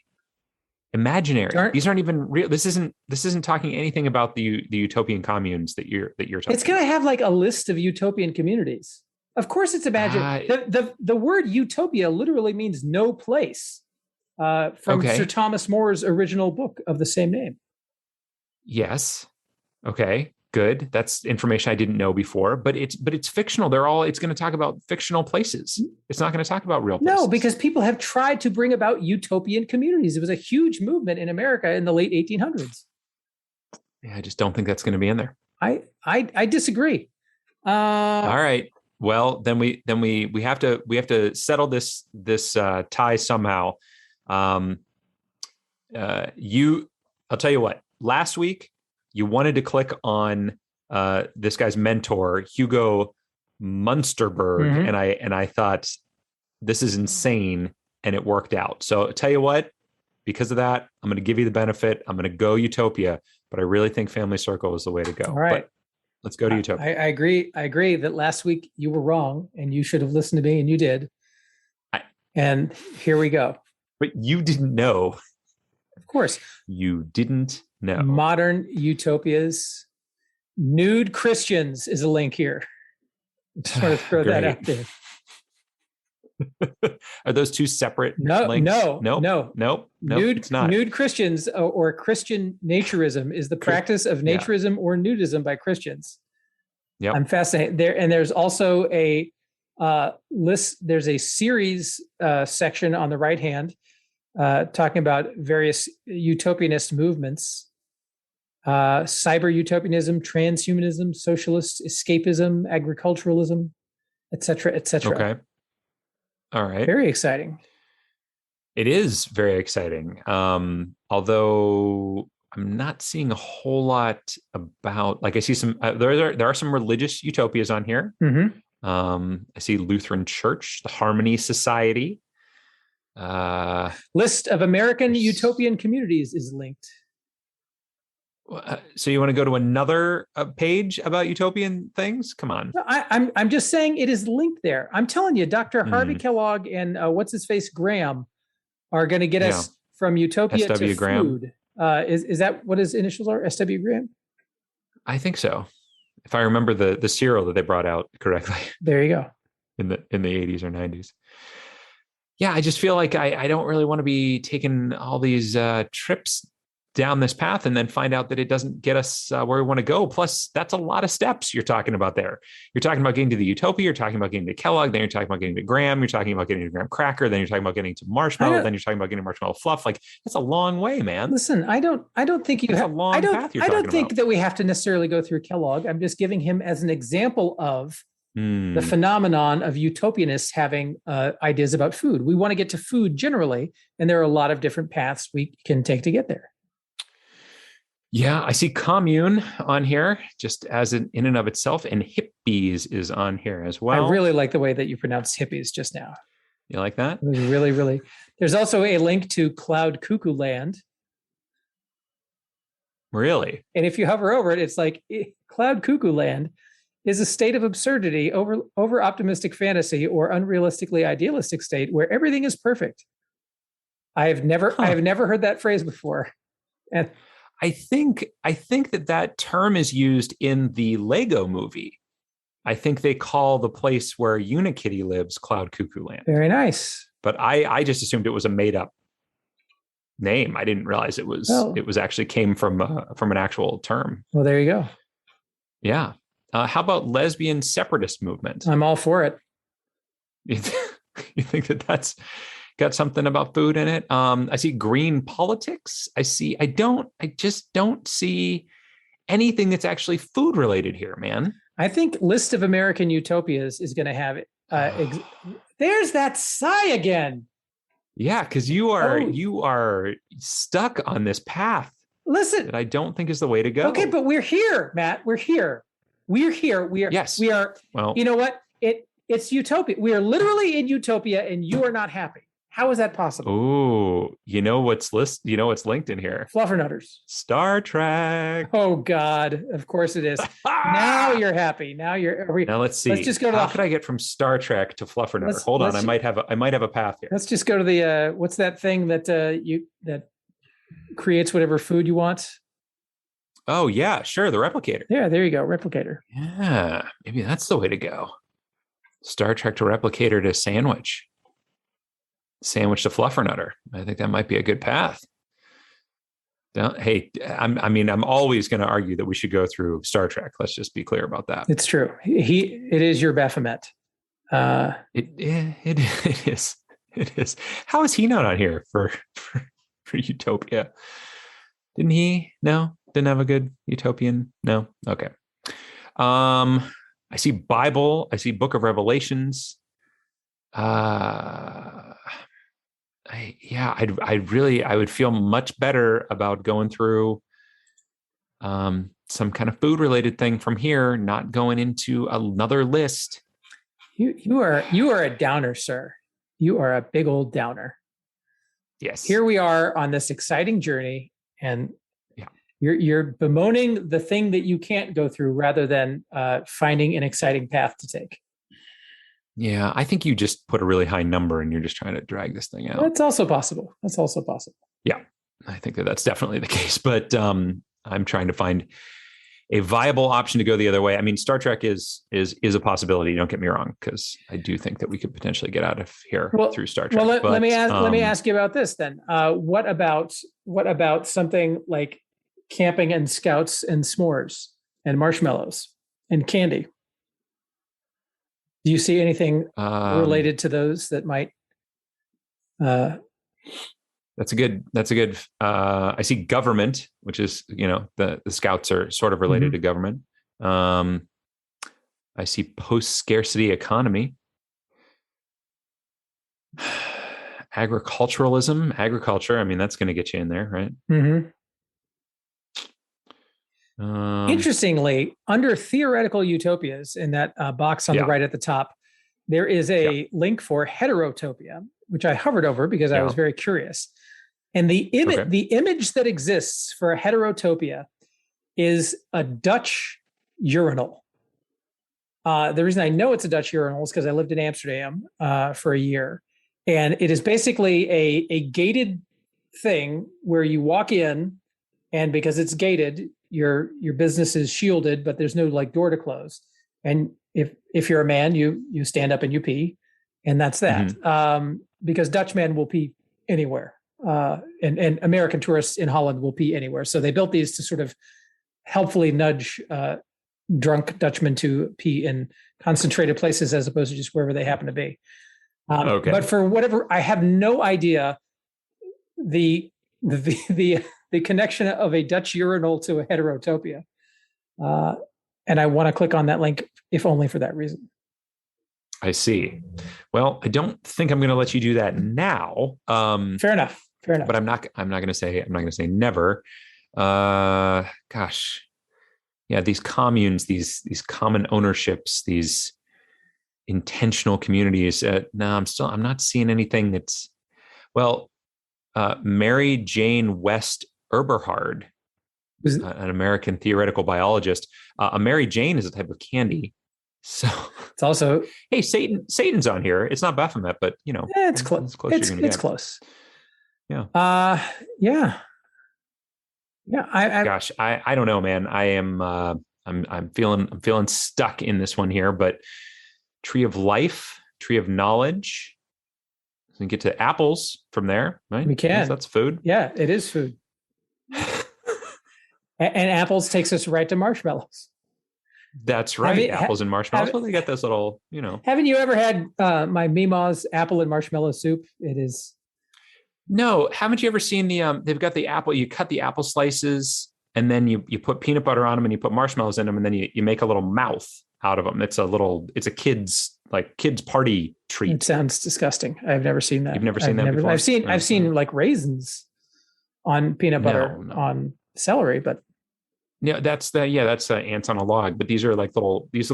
[SPEAKER 1] Imaginary. These aren't even real. This isn't talking anything about the utopian communes that you're talking.
[SPEAKER 2] It's going to have like a list of utopian communities. Of course, it's imaginary. The word utopia literally means no place. From Sir Thomas More's original book of the same name.
[SPEAKER 1] Yes. Okay, good. That's information I didn't know before, but it's fictional. It's going to talk about fictional places. It's not going to talk about real places.
[SPEAKER 2] No, because people have tried to bring about utopian communities. It was a huge movement in America in the late 1800s.
[SPEAKER 1] Yeah, I just don't think that's going to be in there.
[SPEAKER 2] I disagree.
[SPEAKER 1] All right. Well, then we have to settle this tie somehow. I'll tell you what. Last week, you wanted to click on this guy's mentor, Hugo Munsterberg, and I thought, this is insane, and it worked out. So tell you what, because of that, I'm going to give you the benefit. I'm going to go Utopia, but I really think Family Circle is the way to go.
[SPEAKER 2] All right.
[SPEAKER 1] But let's go to Utopia.
[SPEAKER 2] I agree. I agree that last week you were wrong, and you should have listened to me, and you did. And here we go.
[SPEAKER 1] But you didn't know.
[SPEAKER 2] Of course.
[SPEAKER 1] You didn't know.
[SPEAKER 2] Modern utopias. Nude Christians is a link here. Just want to throw that out there.
[SPEAKER 1] Are those two separate
[SPEAKER 2] links? No.
[SPEAKER 1] Nude, it's not.
[SPEAKER 2] Nude Christians or Christian naturism is the practice of naturism or nudism by Christians.
[SPEAKER 1] Yeah,
[SPEAKER 2] I'm fascinated there. And there's also a list. There's a series section on the right hand talking about various utopianist movements. Cyber utopianism, transhumanism, socialist escapism, agriculturalism, etc., etc.
[SPEAKER 1] Okay. All right.
[SPEAKER 2] Very exciting.
[SPEAKER 1] It is very exciting. Although I'm not seeing a whole lot about, like I see some, there are some religious utopias on here.
[SPEAKER 2] Mm-hmm.
[SPEAKER 1] I see Lutheran Church, the Harmony Society.
[SPEAKER 2] List of American utopian communities is linked.
[SPEAKER 1] So you want to go to another page about utopian things? Come on.
[SPEAKER 2] I'm just saying it is linked there. I'm telling you, Dr. Harvey Kellogg and what's his face Graham are going to get us from utopia
[SPEAKER 1] SW
[SPEAKER 2] to
[SPEAKER 1] Graham.
[SPEAKER 2] food. Is that what his initials are? SW Graham?
[SPEAKER 1] I think so. If I remember the cereal that they brought out correctly.
[SPEAKER 2] There you go.
[SPEAKER 1] In the 80s or 90s. Yeah, I just feel like I don't really want to be taking all these trips down this path and then find out that it doesn't get us where we want to go. Plus, that's a lot of steps you're talking about there. You're talking about getting to the utopia. You're talking about getting to Kellogg. Then you're talking about getting to Graham. You're talking about getting to Graham cracker. Then you're talking about getting to marshmallow. Then you're talking about getting marshmallow fluff. Like, that's a long way, man.
[SPEAKER 2] Listen, I don't think you have
[SPEAKER 1] a long path.
[SPEAKER 2] I don't think that we have to necessarily go through Kellogg. I'm just giving him as an example of the phenomenon of utopianists having ideas about food. We want to get to food generally, and there are a lot of different paths we can take to get there.
[SPEAKER 1] Yeah, I see commune on here just as in and of itself, and hippies is on here as well.
[SPEAKER 2] I really like the way that you pronounced hippies just now.
[SPEAKER 1] You like that?
[SPEAKER 2] It was really, really. There's also a link to Cloud Cuckoo Land.
[SPEAKER 1] Really?
[SPEAKER 2] And if you hover over it, it's like Cloud Cuckoo Land is a state of absurdity, over optimistic fantasy, or unrealistically idealistic state where everything is perfect. I have never heard that phrase before. And
[SPEAKER 1] I think that term is used in the Lego movie. I think they call the place where Unikitty lives Cloud Cuckoo Land.
[SPEAKER 2] Very nice.
[SPEAKER 1] But I just assumed it was a made up name. I didn't realize it was actually came from an actual term.
[SPEAKER 2] Well, there you go.
[SPEAKER 1] Yeah. How about lesbian separatist movement?
[SPEAKER 2] I'm all for it.
[SPEAKER 1] You think that's got something about food in it? I see green politics. I just don't see anything that's actually food related here, man.
[SPEAKER 2] I think List of American Utopias is going to have it. There's that sigh again.
[SPEAKER 1] Yeah, because you are stuck on this path.
[SPEAKER 2] Listen,
[SPEAKER 1] that I don't think is the way to go.
[SPEAKER 2] Okay, but we're here, Matt. We're here. Yes. We are. Well, you know what? It's utopia. We are literally in utopia, and you are not happy. How is that possible?
[SPEAKER 1] Oh, you know what's linked in here?
[SPEAKER 2] Fluffernutters.
[SPEAKER 1] Star Trek.
[SPEAKER 2] Oh God, of course it is. Now you're happy. Now
[SPEAKER 1] let's see.
[SPEAKER 2] Let's just go to
[SPEAKER 1] how could I get from Star Trek to Fluffernutter? Hold on, I might have a path here.
[SPEAKER 2] Let's just go to the what's that thing that that creates whatever food you want?
[SPEAKER 1] Oh yeah, sure, the replicator.
[SPEAKER 2] Yeah, there you go, replicator.
[SPEAKER 1] Yeah, maybe that's the way to go. Star Trek to replicator to sandwich to Fluffernutter. I think that might be a good path. I'm always going to argue that we should go through Star Trek. Let's just be clear about that.
[SPEAKER 2] It's true. It is your Baphomet.
[SPEAKER 1] It is. It is. How is he not on here for Utopia? Didn't he? No, didn't have a good utopian. No. Okay. I see Bible. I see Book of Revelations. I would feel much better about going through some kind of food related thing from here, not going into another list.
[SPEAKER 2] You are a downer, sir. You are a big old downer.
[SPEAKER 1] Yes.
[SPEAKER 2] Here we are on this exciting journey, and you're bemoaning the thing that you can't go through rather than finding an exciting path to take.
[SPEAKER 1] Yeah, I think you just put a really high number and you're just trying to drag this thing out.
[SPEAKER 2] That's also possible.
[SPEAKER 1] Yeah, I think that's definitely the case. But I'm trying to find a viable option to go the other way. I mean, Star Trek is a possibility. Don't get me wrong, because I do think that we could potentially get out of here through Star Trek.
[SPEAKER 2] Well, let me ask you about this then. What about something like camping and scouts and s'mores and marshmallows and candy? Do you see anything related to those that might?
[SPEAKER 1] That's a good. I see government, which is, the scouts are sort of related to government. I see post-scarcity economy, agriculture. I mean, that's going to get you in there, right?
[SPEAKER 2] Mm-hmm. Interestingly, under theoretical utopias in that box on the right at the top, there is a link for heterotopia, which I hovered over because I was very curious. And the image that exists for a heterotopia is a Dutch urinal. The reason I know it's a Dutch urinal is because I lived in Amsterdam for a year. And it is basically a gated thing where you walk in, and because it's gated, your business is shielded, but there's no like door to close. And if you're a man, you stand up and you pee, and that's that. Mm-hmm. Because Dutch men will pee anywhere, and American tourists in Holland will pee anywhere. So they built these to sort of helpfully nudge drunk Dutchmen to pee in concentrated places as opposed to just wherever they happen to be. Okay. But for whatever, I have no idea the connection of a Dutch urinal to a heterotopia. And I want to click on that link, if only for that reason.
[SPEAKER 1] I see. Well, I don't think I'm going to let you do that now.
[SPEAKER 2] Fair enough.
[SPEAKER 1] But I'm not going to say never. Gosh. Yeah, these communes, these common ownerships, these intentional communities. No, I'm not seeing anything that's, well, Mary Jane West Eberhard, an American theoretical biologist. A Mary Jane is a type of candy. So
[SPEAKER 2] it's also,
[SPEAKER 1] hey, Satan's on here. It's not Baphomet, but you know,
[SPEAKER 2] it's close. It's close.
[SPEAKER 1] Yeah.
[SPEAKER 2] Yeah.
[SPEAKER 1] Gosh, I don't know, man. I'm feeling stuck in this one here, but Tree of Life, Tree of Knowledge. We can get to apples from there, right?
[SPEAKER 2] We can.
[SPEAKER 1] Yes, that's food.
[SPEAKER 2] Yeah, it is food. And apples takes us right to marshmallows.
[SPEAKER 1] That's right. Apples and marshmallows. Well, they got this little, you know.
[SPEAKER 2] Haven't you ever had my Mima's apple and marshmallow soup? It is.
[SPEAKER 1] No, haven't you ever seen they've got the apple, you cut the apple slices and then you put peanut butter on them and you put marshmallows in them and then you make a little mouth out of them. It's a kid's party treat.
[SPEAKER 2] It sounds disgusting. I've never seen that.
[SPEAKER 1] You've never seen that before?
[SPEAKER 2] I've seen like raisins on peanut butter on celery, but
[SPEAKER 1] yeah, that's ants on a log. But these look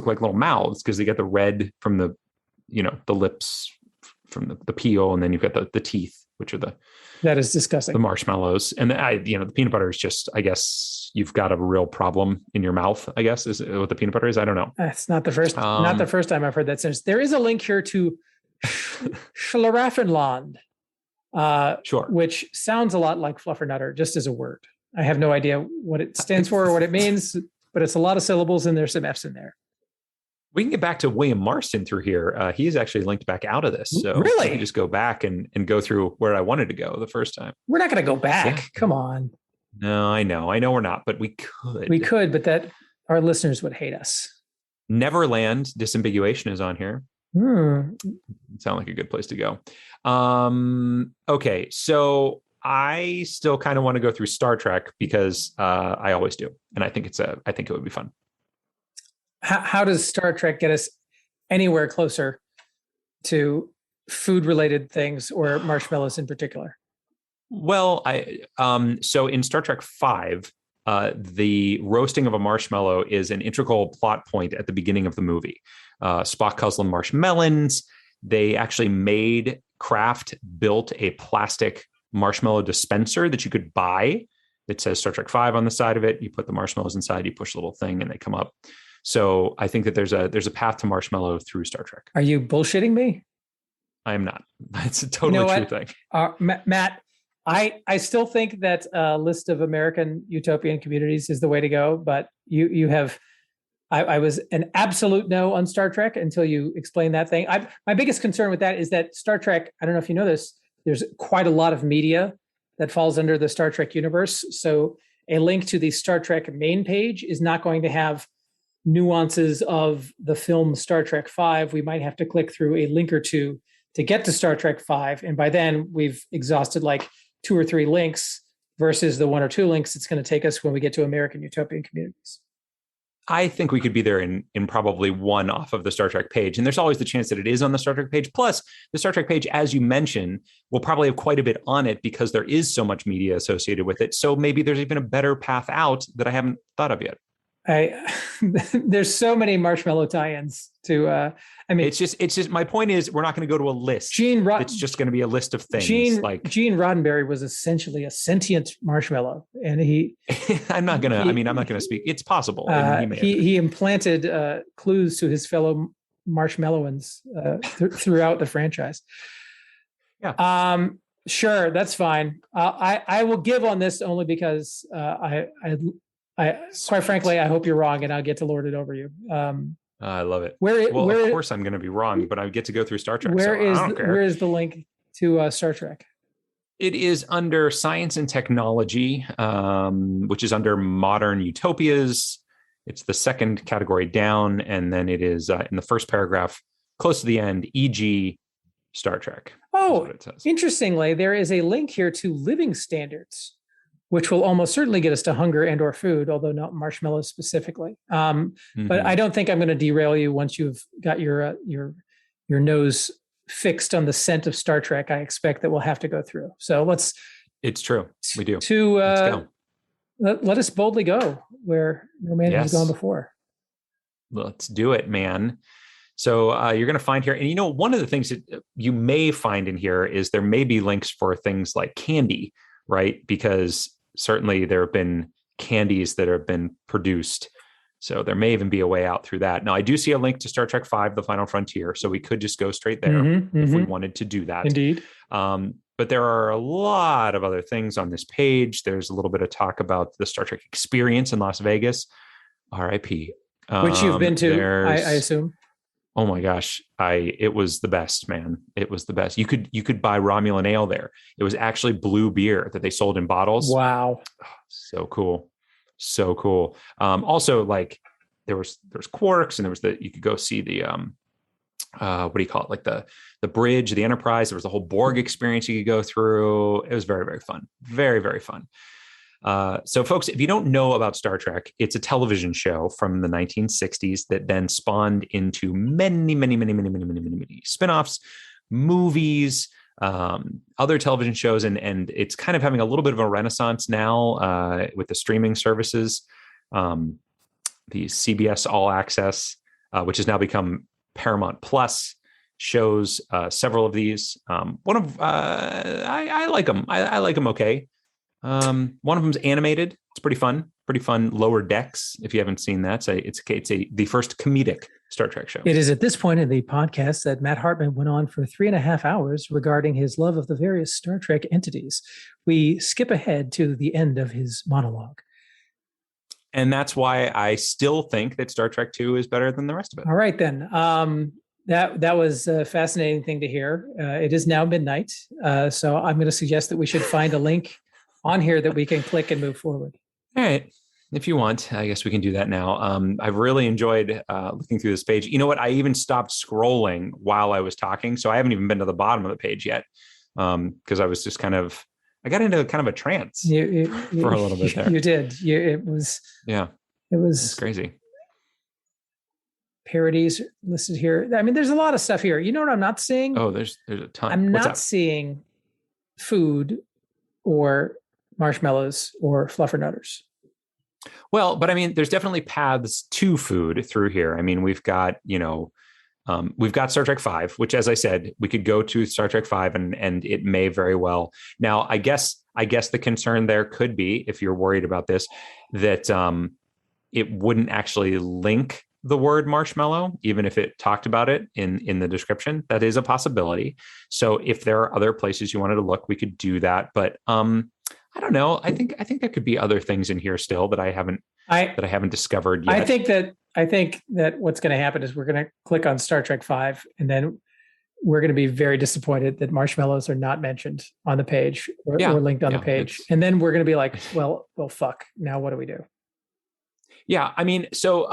[SPEAKER 1] like little mouths because they get the red from the lips from the peel, and then you've got the teeth, which are
[SPEAKER 2] that is disgusting.
[SPEAKER 1] The marshmallows. And the peanut butter is just, I guess you've got a real problem in your mouth, I guess is what the peanut butter is. I don't know.
[SPEAKER 2] It's not the first time I've heard that sentence. There is a link here to Schlaraffenland,
[SPEAKER 1] sure,
[SPEAKER 2] which sounds a lot like fluffernutter, just as a word. I have no idea what it stands for or what it means, but it's a lot of syllables and there's some F's in there.
[SPEAKER 1] We can get back to William Marston through here. He is actually linked back out of this. So
[SPEAKER 2] really?
[SPEAKER 1] We can just go back and go through where I wanted to go the first time.
[SPEAKER 2] We're not going to go back. Yeah. Come on.
[SPEAKER 1] No, I know we're not, but we could.
[SPEAKER 2] We could, but that our listeners would hate us.
[SPEAKER 1] Neverland disambiguation is on here. Sound like a good place to go. Okay. So I still kind of want to go through Star Trek because I always do. And I think it would be fun.
[SPEAKER 2] How does Star Trek get us anywhere closer to food-related things or marshmallows in particular?
[SPEAKER 1] Well, so in Star Trek V, the roasting of a marshmallow is an integral plot point at the beginning of the movie. Spock calls them marshmelons. They actually built a plastic marshmallow dispenser that you could buy. It says Star Trek V on the side of it. You put the marshmallows inside, you push a little thing and they come up. So I think that there's a path to marshmallow through Star Trek.
[SPEAKER 2] Are you bullshitting me?
[SPEAKER 1] I am not. It's a totally true thing.
[SPEAKER 2] Matt, I still think that a list of American utopian communities is the way to go, but you have, I was an absolute no on Star Trek until you explained that thing. My biggest concern with that is that Star Trek, I don't know if you know this, there's quite a lot of media that falls under the Star Trek universe. So a link to the Star Trek main page is not going to have nuances of the film Star Trek V. We might have to click through a link or two to get to Star Trek V. And by then we've exhausted like 2 or 3 links versus the 1 or 2 links it's going to take us when we get to American utopian communities.
[SPEAKER 1] I think we could be there in probably one off of the Star Trek page. And there's always the chance that it is on the Star Trek page. Plus, the Star Trek page, as you mentioned, will probably have quite a bit on it because there is so much media associated with it. So maybe there's even a better path out that I haven't thought of yet.
[SPEAKER 2] There's so many marshmallow tie-ins to. I mean,
[SPEAKER 1] it's just. My point is, we're not going to go to a list. It's just going to be a list of things.
[SPEAKER 2] Gene Roddenberry was essentially a sentient marshmallow, and he.
[SPEAKER 1] I'm not gonna speak. It's possible.
[SPEAKER 2] He implanted clues to his fellow marshmallowans throughout the franchise.
[SPEAKER 1] Yeah.
[SPEAKER 2] Sure, that's fine. I will give on this only because I quite frankly, I hope you're wrong, and I'll get to lord it over you.
[SPEAKER 1] I love it. Of course I'm going to be wrong, but I get to go through Star Trek. Where
[SPEAKER 2] is the link to Star Trek?
[SPEAKER 1] It is under Science and Technology, which is under Modern Utopias. It's the second category down, and then it is in the first paragraph, close to the end, e.g. Star Trek.
[SPEAKER 2] Oh, interestingly, there is a link here to living standards, which will almost certainly get us to hunger and or food, although not marshmallows specifically. But I don't think I'm going to derail you once you've got your nose fixed on the scent of Star Trek. I expect that we'll have to go through. So let's. It's true. We do. Let's go. Let us boldly go where no man has gone before.
[SPEAKER 1] Let's do it, man. So you're going to find here, and one of the things that you may find in here is there may be links for things like candy, right? Because certainly there have been candies that have been produced. So there may even be a way out through that. Now, I do see a link to Star Trek V, The Final Frontier. So we could just go straight there if we wanted to do that.
[SPEAKER 2] Indeed.
[SPEAKER 1] But there are a lot of other things on this page. There's a little bit of talk about the Star Trek experience in Las Vegas, RIP.
[SPEAKER 2] Which you've been to, I assume.
[SPEAKER 1] Oh my gosh. It was the best, man. It was the best. You could buy Romulan ale there. It was actually blue beer that they sold in bottles.
[SPEAKER 2] Wow.
[SPEAKER 1] Oh, so cool. So cool. Also, like there's quarks, and you could go see the what do you call it? Like the bridge, the Enterprise. There was the whole Borg experience you could go through. It was very, very fun. Very, very fun. So folks, if you don't know about Star Trek, it's a television show from the 1960s that then spawned into many spinoffs, movies, other television shows. And it's kind of having a little bit of a renaissance now with the streaming services, the CBS All Access, which has now become Paramount Plus, shows several of these. I like them. I like them. Okay. One of them's animated. It's pretty fun. Lower Decks. If you haven't seen that, it's the first comedic Star Trek show.
[SPEAKER 2] It is at this point in the podcast that Matt Hartman went on for 3.5 hours regarding his love of the various Star Trek entities. We skip ahead to the end of his monologue.
[SPEAKER 1] And that's why I still think that Star Trek 2 is better than the rest of it.
[SPEAKER 2] All right, then. That was a fascinating thing to hear. It is now midnight. So I'm going to suggest that we should find a link on here that we can click and move forward.
[SPEAKER 1] All right. If you want, I guess we can do that now. I've really enjoyed looking through this page. You know what? I even stopped scrolling while I was talking. So I haven't even been to the bottom of the page yet. Because I was just I got into kind of a trance for a little bit there.
[SPEAKER 2] You did. It was
[SPEAKER 1] crazy.
[SPEAKER 2] Parodies listed here. I mean, there's a lot of stuff here. You know what I'm not seeing?
[SPEAKER 1] Oh, there's a ton.
[SPEAKER 2] I'm not seeing food or marshmallows or fluffernutters.
[SPEAKER 1] Well, but I mean, there's definitely paths to food through here. I mean, we've got Star Trek V, which, as I said, we could go to Star Trek V and it may very well. Now, I guess the concern there could be, if you're worried about this, that it wouldn't actually link the word marshmallow, even if it talked about it in the description. That is a possibility. So if there are other places you wanted to look, we could do that. But I don't know. I think there could be other things in here still that I haven't discovered yet.
[SPEAKER 2] I think that what's going to happen is we're going to click on Star Trek V, and then we're going to be very disappointed that marshmallows are not mentioned on the page or linked on the page. And then we're going to be like, well, fuck. Now what do we do?
[SPEAKER 1] Yeah, I mean, so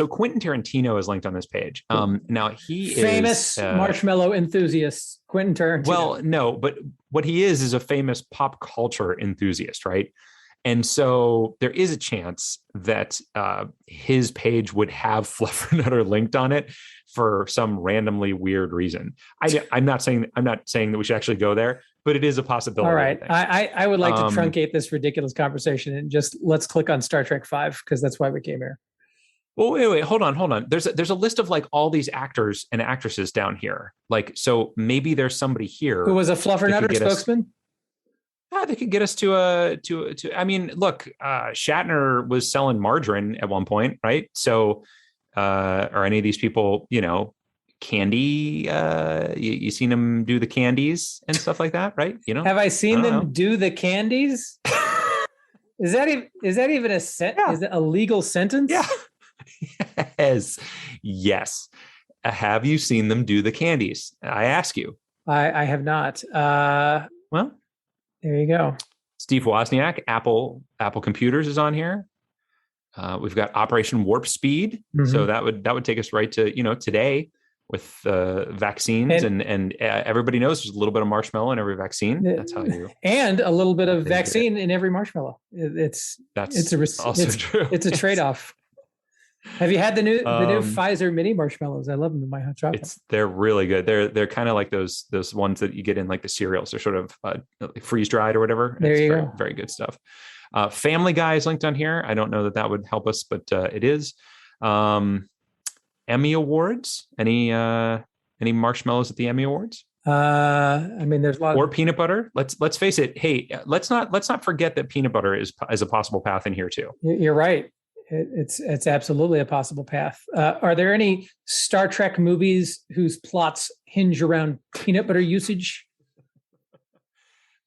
[SPEAKER 1] Quentin Tarantino is linked on this page. Now he
[SPEAKER 2] famous marshmallow enthusiast, Quentin Tarantino.
[SPEAKER 1] Well, no, but what he is a famous pop culture enthusiast, right? And so there is a chance that his page would have Fluffernutter linked on it for some randomly weird reason. I'm not saying that we should actually go there, but it is a possibility.
[SPEAKER 2] All right. I would like to truncate this ridiculous conversation and just let's click on Star Trek V because that's why we came here.
[SPEAKER 1] Well, wait, hold on. There's a list of like all these actors and actresses down here. Like, so maybe there's somebody here
[SPEAKER 2] Who was a fluffernutter spokesman?
[SPEAKER 1] They could get us to I mean, look, Shatner was selling margarine at one point, right? So are any of these people, candy, you seen them do the candies and stuff like that, right?
[SPEAKER 2] Have I seen them do the candies? Is that even a Is it a legal sentence?
[SPEAKER 1] Yeah. Yes. Have you seen them do the candies? I ask you.
[SPEAKER 2] I have not.
[SPEAKER 1] Well,
[SPEAKER 2] there you go.
[SPEAKER 1] Steve Wozniak, Apple Computers is on here. We've got Operation Warp Speed. Mm-hmm. So that would take us right to, today with vaccines and everybody knows there's a little bit of marshmallow in every vaccine. That's how you.
[SPEAKER 2] And a little bit of vaccine in every marshmallow. It's true. It's a trade-off. Have you had the new Pfizer mini marshmallows? I love them in my hot chocolate.
[SPEAKER 1] They're really good. They're kind of like those ones that you get in like the cereals. They're sort of freeze dried or whatever.
[SPEAKER 2] There you
[SPEAKER 1] go.
[SPEAKER 2] Very,
[SPEAKER 1] very good stuff. Family Guy is linked on here. I don't know that would help us, but it is. Emmy Awards. Any marshmallows at the Emmy Awards?
[SPEAKER 2] I mean, there's a lot.
[SPEAKER 1] Or peanut butter. Let's face it. Hey, let's not forget that peanut butter is a possible path in here too.
[SPEAKER 2] You're right. It's absolutely a possible path. Are there any Star Trek movies whose plots hinge around peanut butter usage?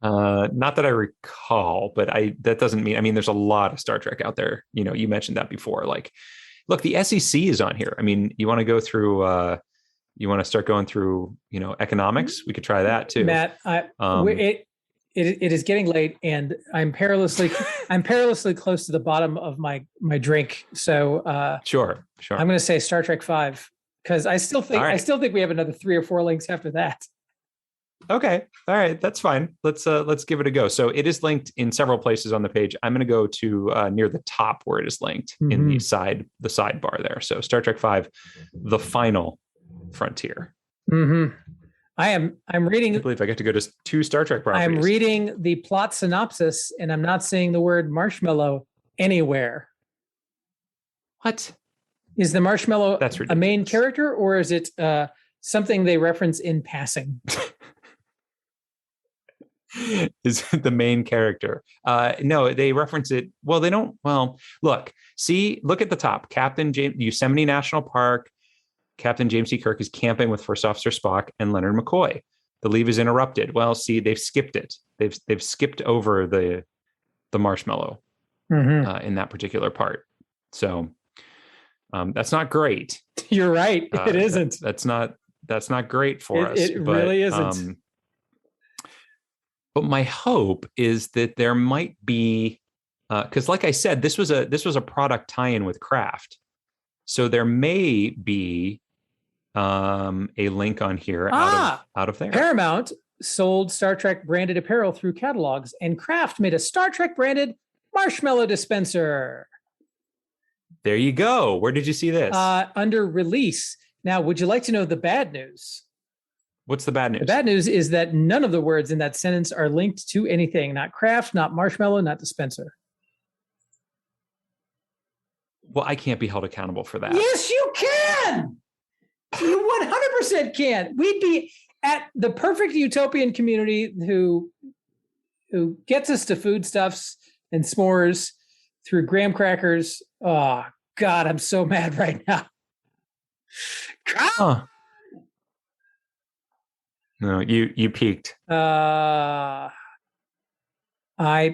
[SPEAKER 1] Not that I recall, but that doesn't mean. I mean, there's a lot of Star Trek out there. You mentioned that before. Like, look, the SEC is on here. I mean, you want to go through. You want to start going through. Economics. We could try that too,
[SPEAKER 2] Matt. It is getting late, and I'm perilously close to the bottom of my drink. So
[SPEAKER 1] sure.
[SPEAKER 2] I'm going to say Star Trek 5 because I still think we have another 3 or 4 links after that.
[SPEAKER 1] Okay, all right, that's fine. Let's give it a go. So it is linked in several places on the page. I'm going to go to near the top where it is linked in the sidebar there. So Star Trek 5, The Final Frontier.
[SPEAKER 2] Mm-hmm. I'm reading.
[SPEAKER 1] I believe I get to go to 2 Star Trek properties.
[SPEAKER 2] I'm reading the plot synopsis, and I'm not seeing the word marshmallow anywhere.
[SPEAKER 1] What?
[SPEAKER 2] Is the marshmallow
[SPEAKER 1] a
[SPEAKER 2] main character, or is it something they reference in passing?
[SPEAKER 1] Is the main character? No, they reference it. Well, they don't. Well, look at the top. Captain James, Yosemite National Park. Captain James T. Kirk is camping with First Officer Spock and Leonard McCoy. The leave is interrupted. Well, see, they've skipped it. They've skipped over the marshmallow in that particular part. So that's not great.
[SPEAKER 2] You're right. It isn't.
[SPEAKER 1] That's not great for us.
[SPEAKER 2] It really isn't.
[SPEAKER 1] But my hope is that there might be, because like I said, this was a product tie-in with Kraft. So there may be a link on here out of there.
[SPEAKER 2] Paramount sold Star Trek branded apparel through catalogs, and Kraft made a Star Trek branded marshmallow dispenser.
[SPEAKER 1] There you go. Where did you see this?
[SPEAKER 2] Under release. Now, would you like to know the bad news?
[SPEAKER 1] What's the bad news?
[SPEAKER 2] The bad news is that none of the words in that sentence are linked to anything. Not Kraft, not marshmallow, not dispenser.
[SPEAKER 1] Well, I can't be held accountable for that.
[SPEAKER 2] Yes, you can. You 100% can. We'd be at the perfect utopian community who gets us to foodstuffs and s'mores through graham crackers. Oh, God, I'm so mad right now.
[SPEAKER 1] Huh. No, you peaked.
[SPEAKER 2] I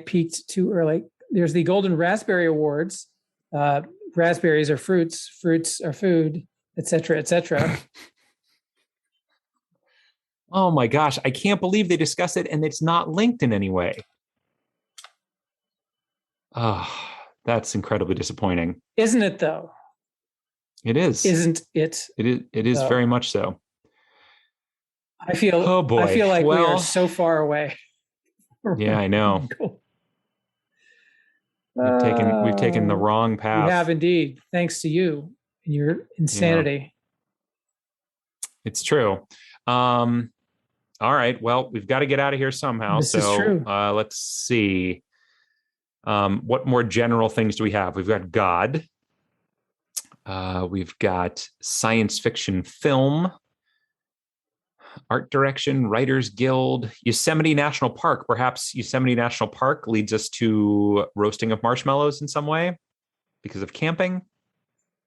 [SPEAKER 2] peaked too early. There's the Golden Raspberry Awards. Raspberries are fruits. Fruits are food, etc., etc.
[SPEAKER 1] Oh my gosh, I can't believe they discussed it and it's not linked in any way. Oh, that's incredibly disappointing.
[SPEAKER 2] Isn't it though?
[SPEAKER 1] It is.
[SPEAKER 2] Isn't it?
[SPEAKER 1] It is very much so.
[SPEAKER 2] I feel
[SPEAKER 1] oh boy.
[SPEAKER 2] I feel like we are so far away.
[SPEAKER 1] Yeah, I know. We've taken the wrong path.
[SPEAKER 2] We have indeed, thanks to you and your insanity.
[SPEAKER 1] Yeah. It's true. All right. Well, we've got to get out of here somehow.
[SPEAKER 2] This is true.
[SPEAKER 1] Let's see. What more general things do we have? We've got God. We've got science fiction film, art direction, Writers Guild, Yosemite National Park. Perhaps Yosemite National Park leads us to roasting of marshmallows in some way because of camping.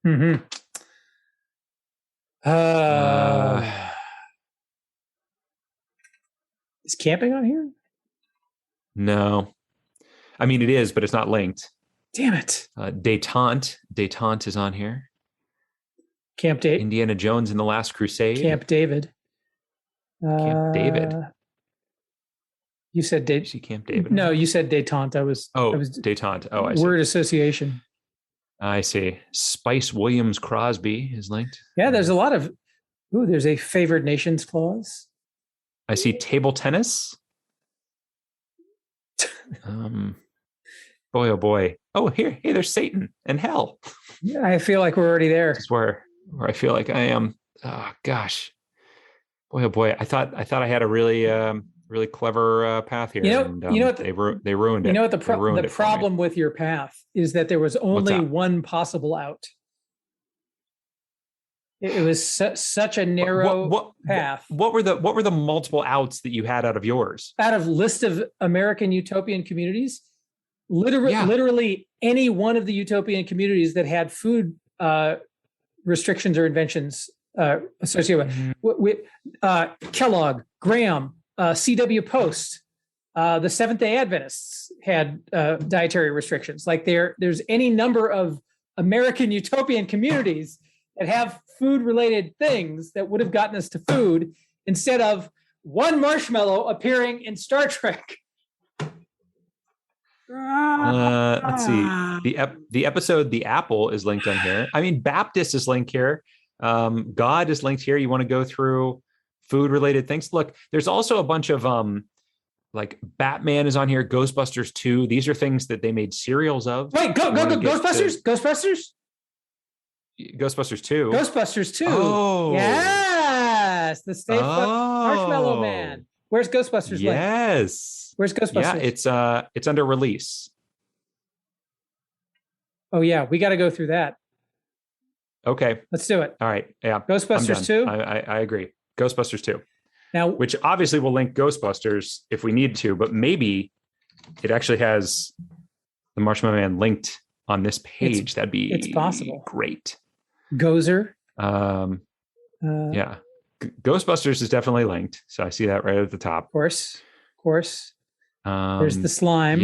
[SPEAKER 2] Mm-hmm. Is camping on here?
[SPEAKER 1] No. I mean, it is, but it's not linked.
[SPEAKER 2] Damn it.
[SPEAKER 1] Détente. Détente is on here.
[SPEAKER 2] Camp David.
[SPEAKER 1] Indiana Jones and the Last Crusade.
[SPEAKER 2] Camp David.
[SPEAKER 1] Camp David.
[SPEAKER 2] You said
[SPEAKER 1] Did you see Camp David?
[SPEAKER 2] No, you said détente. I was
[SPEAKER 1] détente. Oh, I see.
[SPEAKER 2] Word association.
[SPEAKER 1] I see. Spice Williams Crosby is linked.
[SPEAKER 2] Yeah, there's a lot of. Ooh, there's a favored nations clause.
[SPEAKER 1] I see table tennis. Boy, oh boy. Oh, hey, there's Satan and hell.
[SPEAKER 2] Yeah, I feel like we're already there.
[SPEAKER 1] This is where I feel like I am. Oh gosh. Boy, oh boy. I thought I had a really clever path here.
[SPEAKER 2] You know what
[SPEAKER 1] they ruined it.
[SPEAKER 2] You know what the problem with your path is that there was only one possible out. It was such a narrow path.
[SPEAKER 1] What were the multiple outs that you had out of yours?
[SPEAKER 2] Out of list of American utopian communities, literally any one of the utopian communities that had food restrictions or inventions associated with Kellogg, Graham, C.W. Post, the Seventh-day Adventists had dietary restrictions. Like there's any number of American utopian communities that have food-related things that would have gotten us to food instead of one marshmallow appearing in Star Trek.
[SPEAKER 1] Let's see. The episode "The Apple" is linked on here. I mean, Baptist is linked here. God is linked here. You want to go through food-related things? Look, there's also a bunch of like Batman is on here. Ghostbusters 2. These are things that they made serials of.
[SPEAKER 2] Wait, Ghostbusters?
[SPEAKER 1] Ghostbusters 2.
[SPEAKER 2] Ghostbusters 2.
[SPEAKER 1] Oh.
[SPEAKER 2] Yes. The Stay Puft Marshmallow Man. Where's Ghostbusters?
[SPEAKER 1] Yes.
[SPEAKER 2] Where's Ghostbusters?
[SPEAKER 1] Yeah, it's under release.
[SPEAKER 2] Oh yeah, we got to go through that.
[SPEAKER 1] Okay.
[SPEAKER 2] Let's do it.
[SPEAKER 1] All right. Yeah.
[SPEAKER 2] Ghostbusters 2.
[SPEAKER 1] I agree. Ghostbusters 2.
[SPEAKER 2] Now,
[SPEAKER 1] which obviously will link Ghostbusters if we need to, but maybe it actually has the Marshmallow Man linked on this page. That'd be
[SPEAKER 2] possible.
[SPEAKER 1] Great.
[SPEAKER 2] Gozer.
[SPEAKER 1] Yeah. Ghostbusters is definitely linked. So I see that right at the top.
[SPEAKER 2] Of course. There's the slime.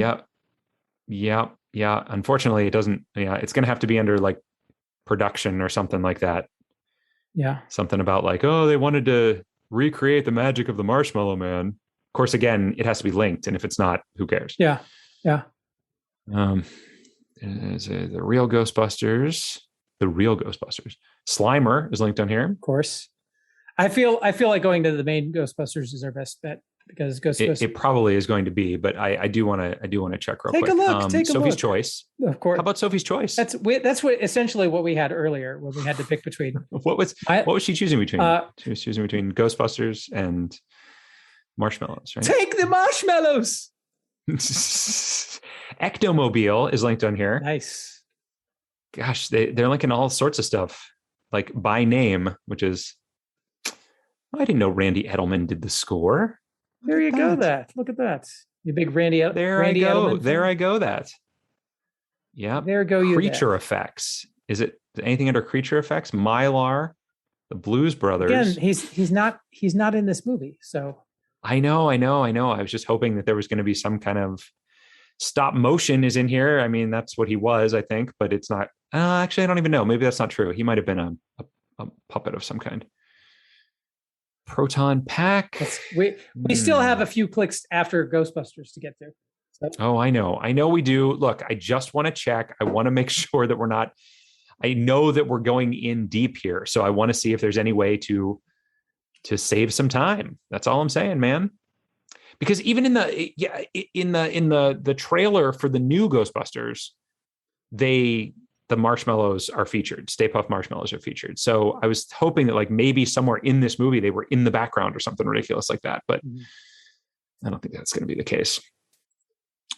[SPEAKER 1] Yeah. Unfortunately, it doesn't. Yeah, it's going to have to be under like production or something like that.
[SPEAKER 2] Yeah.
[SPEAKER 1] Something about like, oh, they wanted to recreate the magic of the Marshmallow Man. Of course, again, it has to be linked, and if it's not, who cares?
[SPEAKER 2] Yeah.
[SPEAKER 1] The real Ghostbusters. Slimer is linked on here.
[SPEAKER 2] Of course. I feel like going to the main Ghostbusters is our best bet because Ghostbusters.
[SPEAKER 1] It probably is going to be, but I do want to check real quick.
[SPEAKER 2] Take a look.
[SPEAKER 1] Sophie's Choice.
[SPEAKER 2] Of course.
[SPEAKER 1] How about Sophie's Choice?
[SPEAKER 2] That's what essentially what we had earlier when we had to pick between.
[SPEAKER 1] What was she choosing between? She was choosing between Ghostbusters and marshmallows, right?
[SPEAKER 2] Take the marshmallows.
[SPEAKER 1] Ectomobile is linked on here.
[SPEAKER 2] Nice.
[SPEAKER 1] Gosh, they're linking all sorts of stuff, like by name, which is I didn't know Randy Edelman did the score.
[SPEAKER 2] There you go. Look at that. You big Randy.
[SPEAKER 1] There
[SPEAKER 2] Randy
[SPEAKER 1] I go.
[SPEAKER 2] Edelman
[SPEAKER 1] There I go. That. Yeah.
[SPEAKER 2] There go you.
[SPEAKER 1] Creature effects. Is it anything under creature effects? Mylar, the Blues Brothers.
[SPEAKER 2] Again, he's not in this movie. So
[SPEAKER 1] I know. I was just hoping that there was going to be some kind of stop motion is in here. I mean, that's what he was, I think, but it's not. Actually, I don't even know. Maybe that's not true. He might have been a puppet of some kind. Proton Pack.
[SPEAKER 2] We still have a few clicks after Ghostbusters to get there. So.
[SPEAKER 1] Oh, I know we do. Look, I just want to check. I want to make sure that we're not. I know that we're going in deep here, so I want to see if there's any way to save some time. That's all I'm saying, man. Because even in the trailer for the new Ghostbusters, the marshmallows are featured. Stay Puft marshmallows are featured. So I was hoping that like maybe somewhere in this movie they were in the background or something ridiculous like that, but I don't think that's going to be the case.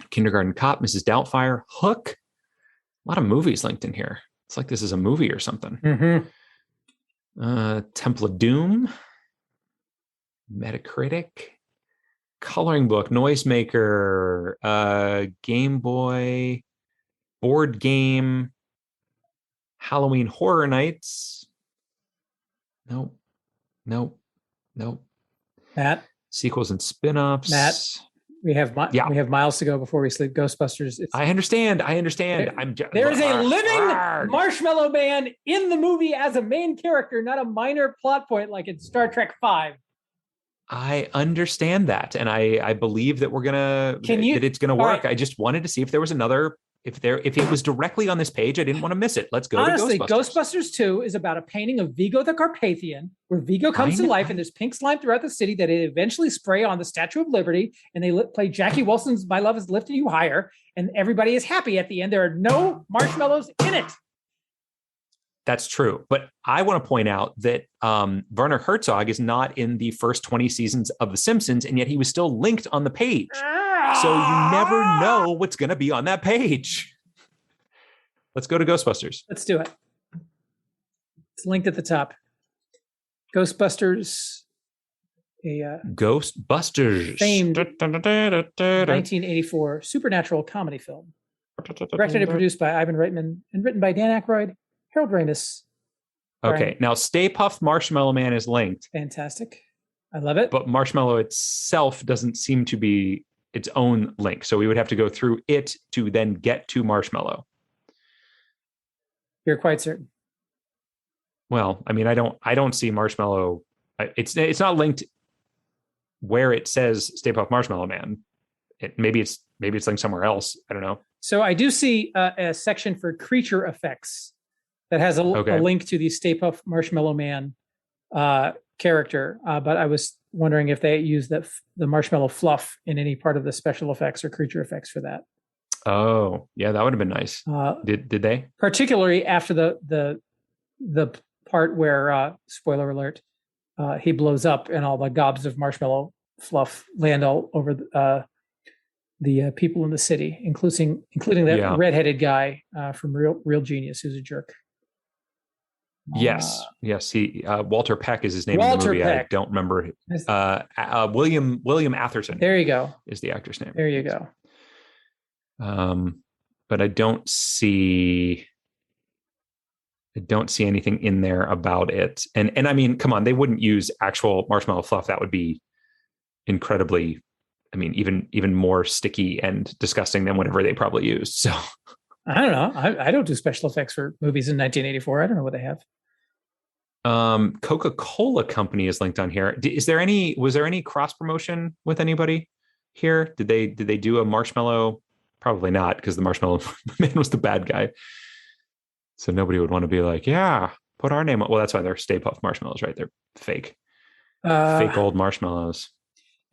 [SPEAKER 1] Kindergarten Cop, Mrs. Doubtfire, Hook. A lot of movies linked in here. It's like this is a movie or something.
[SPEAKER 2] Mm-hmm.
[SPEAKER 1] Temple of Doom, Metacritic, coloring book, noisemaker, Game Boy, board game, Halloween Horror Nights. Nope.
[SPEAKER 2] Matt,
[SPEAKER 1] sequels and spin-offs.
[SPEAKER 2] Matt, we have miles to go before we sleep. Ghostbusters.
[SPEAKER 1] I understand.
[SPEAKER 2] There is a living Marshmallow Man in the movie as a main character, not a minor plot point like in Star Trek V.
[SPEAKER 1] I understand that, and I believe that that it's gonna work. Right. I just wanted to see if there was another. If it was directly on this page, I didn't want to miss it. Let's go.
[SPEAKER 2] Honestly,
[SPEAKER 1] to Ghostbusters.
[SPEAKER 2] Ghostbusters 2 is about a painting of Vigo the Carpathian, where Vigo comes to life, and there's pink slime throughout the city that they eventually spray on the Statue of Liberty, and they play Jackie Wilson's "My Love Is Lifting You Higher," and everybody is happy at the end. There are no marshmallows in it.
[SPEAKER 1] That's true, but I want to point out that Werner Herzog is not in the first 20 seasons of The Simpsons, and yet he was still linked on the page. So you never know what's going to be on that page. Let's go to Ghostbusters.
[SPEAKER 2] Let's do it. It's linked at the top. Ghostbusters.
[SPEAKER 1] Ghostbusters.
[SPEAKER 2] Famed 1984 supernatural comedy film. Directed and produced by Ivan Reitman and written by Dan Aykroyd, Harold Ramis.
[SPEAKER 1] Okay, now Stay Puft Marshmallow Man is linked.
[SPEAKER 2] Fantastic. I love it.
[SPEAKER 1] But Marshmallow itself doesn't seem to be its own link. So we would have to go through it to then get to Marshmallow.
[SPEAKER 2] You're quite certain.
[SPEAKER 1] Well, I mean, I don't see Marshmallow. It's not linked where it says Stay Puft Marshmallow Man. Maybe it's linked somewhere else. I don't know. So
[SPEAKER 2] I do see a section for creature effects that has a link to the Stay Puft Marshmallow Man character. But I was wondering if they used the marshmallow fluff in any part of the special effects or creature effects for that.
[SPEAKER 1] Oh, yeah, that would have been nice. Did they?
[SPEAKER 2] Particularly after the part where, spoiler alert, he blows up and all the gobs of marshmallow fluff land all over the people in the city, including that redheaded guy from Real Genius, who's a jerk.
[SPEAKER 1] Yes. He Walter Peck is his name in the movie. Peck. I don't remember. William Atherton.
[SPEAKER 2] There you go.
[SPEAKER 1] Is the actor's name.
[SPEAKER 2] There you go.
[SPEAKER 1] But I don't see anything in there about it. And I mean, come on, they wouldn't use actual marshmallow fluff. That would be incredibly, I mean, even more sticky and disgusting than whatever they probably used. So
[SPEAKER 2] I don't know. I don't do special effects for movies in 1984. I don't know what they have.
[SPEAKER 1] Coca-Cola Company is linked on here. Was there any cross promotion with anybody here? Did they do a marshmallow? Probably not, because the Marshmallow Man was the bad guy. So nobody would want to be like, yeah, put our name on. Well, that's why they're Stay Puft marshmallows, right? They're fake old marshmallows.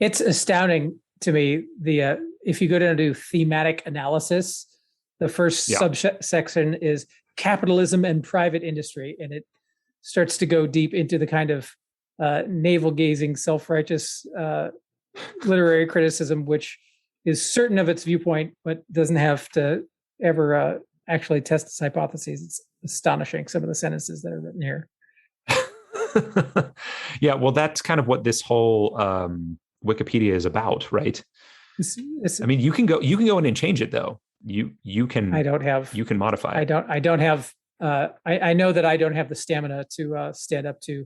[SPEAKER 2] It's astounding to me. If you go down to thematic analysis, the first subsection is capitalism and private industry, and it starts to go deep into the kind of navel-gazing, self-righteous literary criticism, which is certain of its viewpoint, but doesn't have to ever actually test its hypotheses. It's astonishing, some of the sentences that are written here.
[SPEAKER 1] Yeah, well, that's kind of what this whole Wikipedia is about, right? I mean, you can go in and change it, though. You can. You can modify it.
[SPEAKER 2] I don't have. I know that I don't have the stamina to stand up to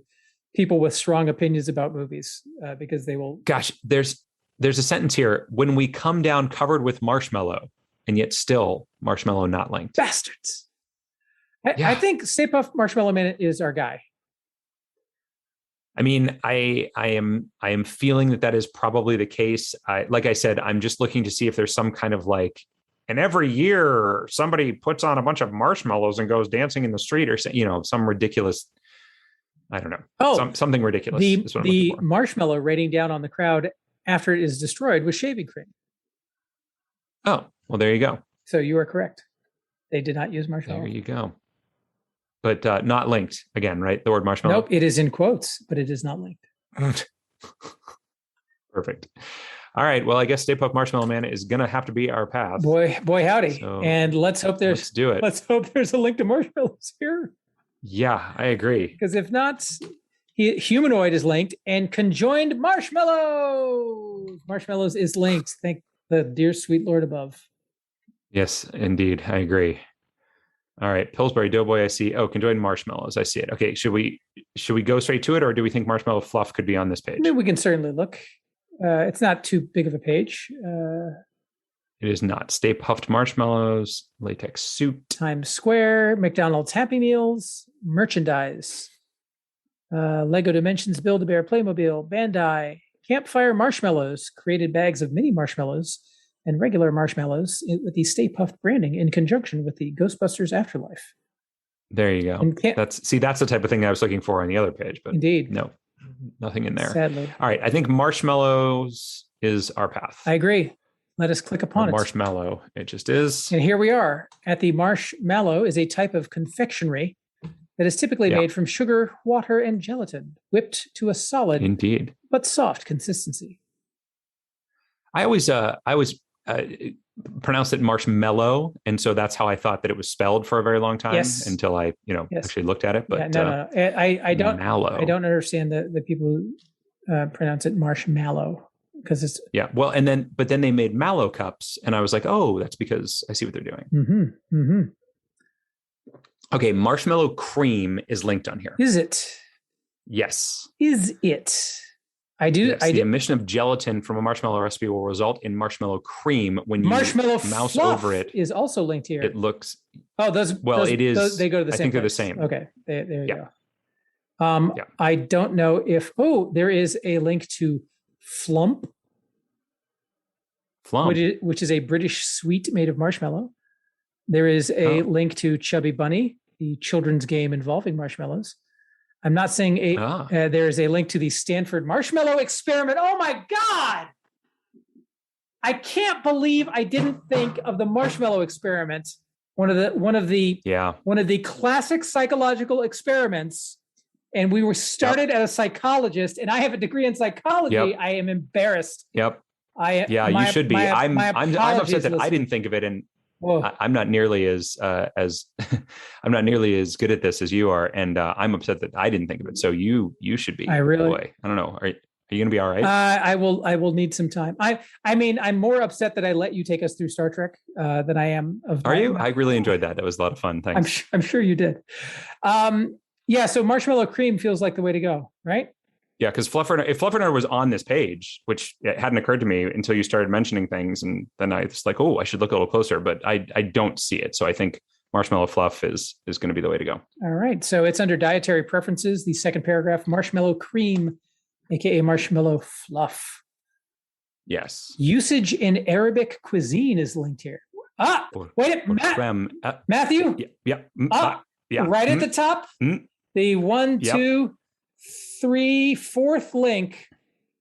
[SPEAKER 2] people with strong opinions about movies because they will.
[SPEAKER 1] Gosh, there's a sentence here. When we come down covered with marshmallow, and yet still marshmallow not linked.
[SPEAKER 2] Bastards. I think Stay Puft Marshmallow Man is our guy.
[SPEAKER 1] I mean, I am feeling that is probably the case. Like I said, I'm just looking to see if there's some kind of like, and every year somebody puts on a bunch of marshmallows and goes dancing in the street, or some ridiculous. I don't know. Something ridiculous.
[SPEAKER 2] The marshmallow raining down on the crowd after it is destroyed was shaving cream.
[SPEAKER 1] Oh, well, there you go.
[SPEAKER 2] So you are correct. They did not use marshmallow.
[SPEAKER 1] There you go. But not linked again, right? The word marshmallow.
[SPEAKER 2] Nope, it is in quotes, but it is not linked.
[SPEAKER 1] Perfect. All right. Well, I guess Stay Puft Marshmallow Man is going to have to be our path.
[SPEAKER 2] Boy, howdy.
[SPEAKER 1] So
[SPEAKER 2] and let's hope
[SPEAKER 1] let's do it.
[SPEAKER 2] Let's hope there's a link to marshmallows here.
[SPEAKER 1] Yeah, I agree.
[SPEAKER 2] Because if not, humanoid is linked and conjoined marshmallows. Marshmallows is linked. Thank the dear sweet Lord above.
[SPEAKER 1] Yes, indeed. I agree. All right. Pillsbury Doughboy, I see. Oh, conjoined marshmallows. I see it. Okay. Should we go straight to it, or do we think Marshmallow Fluff could be on this page?
[SPEAKER 2] I mean, we can certainly look. It's not too big of a page.
[SPEAKER 1] It is not. Stay Puffed Marshmallows, latex suit.
[SPEAKER 2] Times Square, McDonald's Happy Meals, merchandise, Lego Dimensions Build-A-Bear Playmobil, Bandai, Campfire Marshmallows, created bags of mini marshmallows and regular marshmallows with the Stay Puft branding in conjunction with the Ghostbusters Afterlife.
[SPEAKER 1] There you go. That's the type of thing I was looking for on the other page, but
[SPEAKER 2] indeed,
[SPEAKER 1] no, nothing in there.
[SPEAKER 2] Sadly.
[SPEAKER 1] All right. I think marshmallows is our path.
[SPEAKER 2] I agree. Let us click upon it.
[SPEAKER 1] Marshmallow. It just is.
[SPEAKER 2] And here we are. At the marshmallow is a type of confectionery that is typically made from sugar, water, and gelatin, whipped to a solid,
[SPEAKER 1] indeed,
[SPEAKER 2] but soft consistency.
[SPEAKER 1] I always pronounced it marshmallow, and so that's how I thought that it was spelled for a very long time until I, actually looked at it. But
[SPEAKER 2] no. I don't.
[SPEAKER 1] Mallow.
[SPEAKER 2] I don't understand the people who pronounce it marshmallow. Because it's
[SPEAKER 1] but then they made mallow cups, and I was like, oh, that's because I see what they're doing.
[SPEAKER 2] Mm-hmm, mm-hmm.
[SPEAKER 1] Okay, marshmallow cream is linked on here.
[SPEAKER 2] Is it?
[SPEAKER 1] Yes.
[SPEAKER 2] Is it? I do.
[SPEAKER 1] Yes, the emission of gelatin from a marshmallow recipe will result in marshmallow cream when you mouse over it.
[SPEAKER 2] Is also linked here.
[SPEAKER 1] It looks.
[SPEAKER 2] Oh, those.
[SPEAKER 1] It is.
[SPEAKER 2] Those, they go to the same.
[SPEAKER 1] I think they're
[SPEAKER 2] place.
[SPEAKER 1] the same.
[SPEAKER 2] Okay, there you go. I don't know if. Oh, there is a link to Flump, which is a British sweet made of marshmallow. There is a link to Chubby Bunny, the children's game involving marshmallows. I'm not saying there is a link to the Stanford Marshmallow Experiment. Oh my God! I can't believe I didn't think of the Marshmallow Experiment. One of the classic psychological experiments. And we were started as a psychologist, and I have a degree in psychology. Yep. I am embarrassed.
[SPEAKER 1] Yep. You should be. I'm upset that I didn't think of it, and I'm not nearly as I'm not nearly as good at this as you are, and I'm upset that I didn't think of it. So you should be.
[SPEAKER 2] I
[SPEAKER 1] don't know. Are you going to be all right?
[SPEAKER 2] I will need some time. I mean, I'm more upset that I let you take us through Star Trek than I am of.
[SPEAKER 1] Are you? I really enjoyed that. That was a lot of fun. Thanks.
[SPEAKER 2] I'm sure you did. Yeah, so marshmallow cream feels like the way to go, right?
[SPEAKER 1] Yeah, because if Fluffernutter was on this page, which it hadn't occurred to me until you started mentioning things, and then I was like, oh, I should look a little closer, but I don't see it. So I think Marshmallow Fluff is going to be the way to go.
[SPEAKER 2] All right, so it's under dietary preferences, the second paragraph, marshmallow cream, aka marshmallow fluff.
[SPEAKER 1] Yes.
[SPEAKER 2] Usage in Arabic cuisine is linked here. Wait, Matthew?
[SPEAKER 1] Yeah.
[SPEAKER 2] Right at the top. The 1, 2, 3, 4th link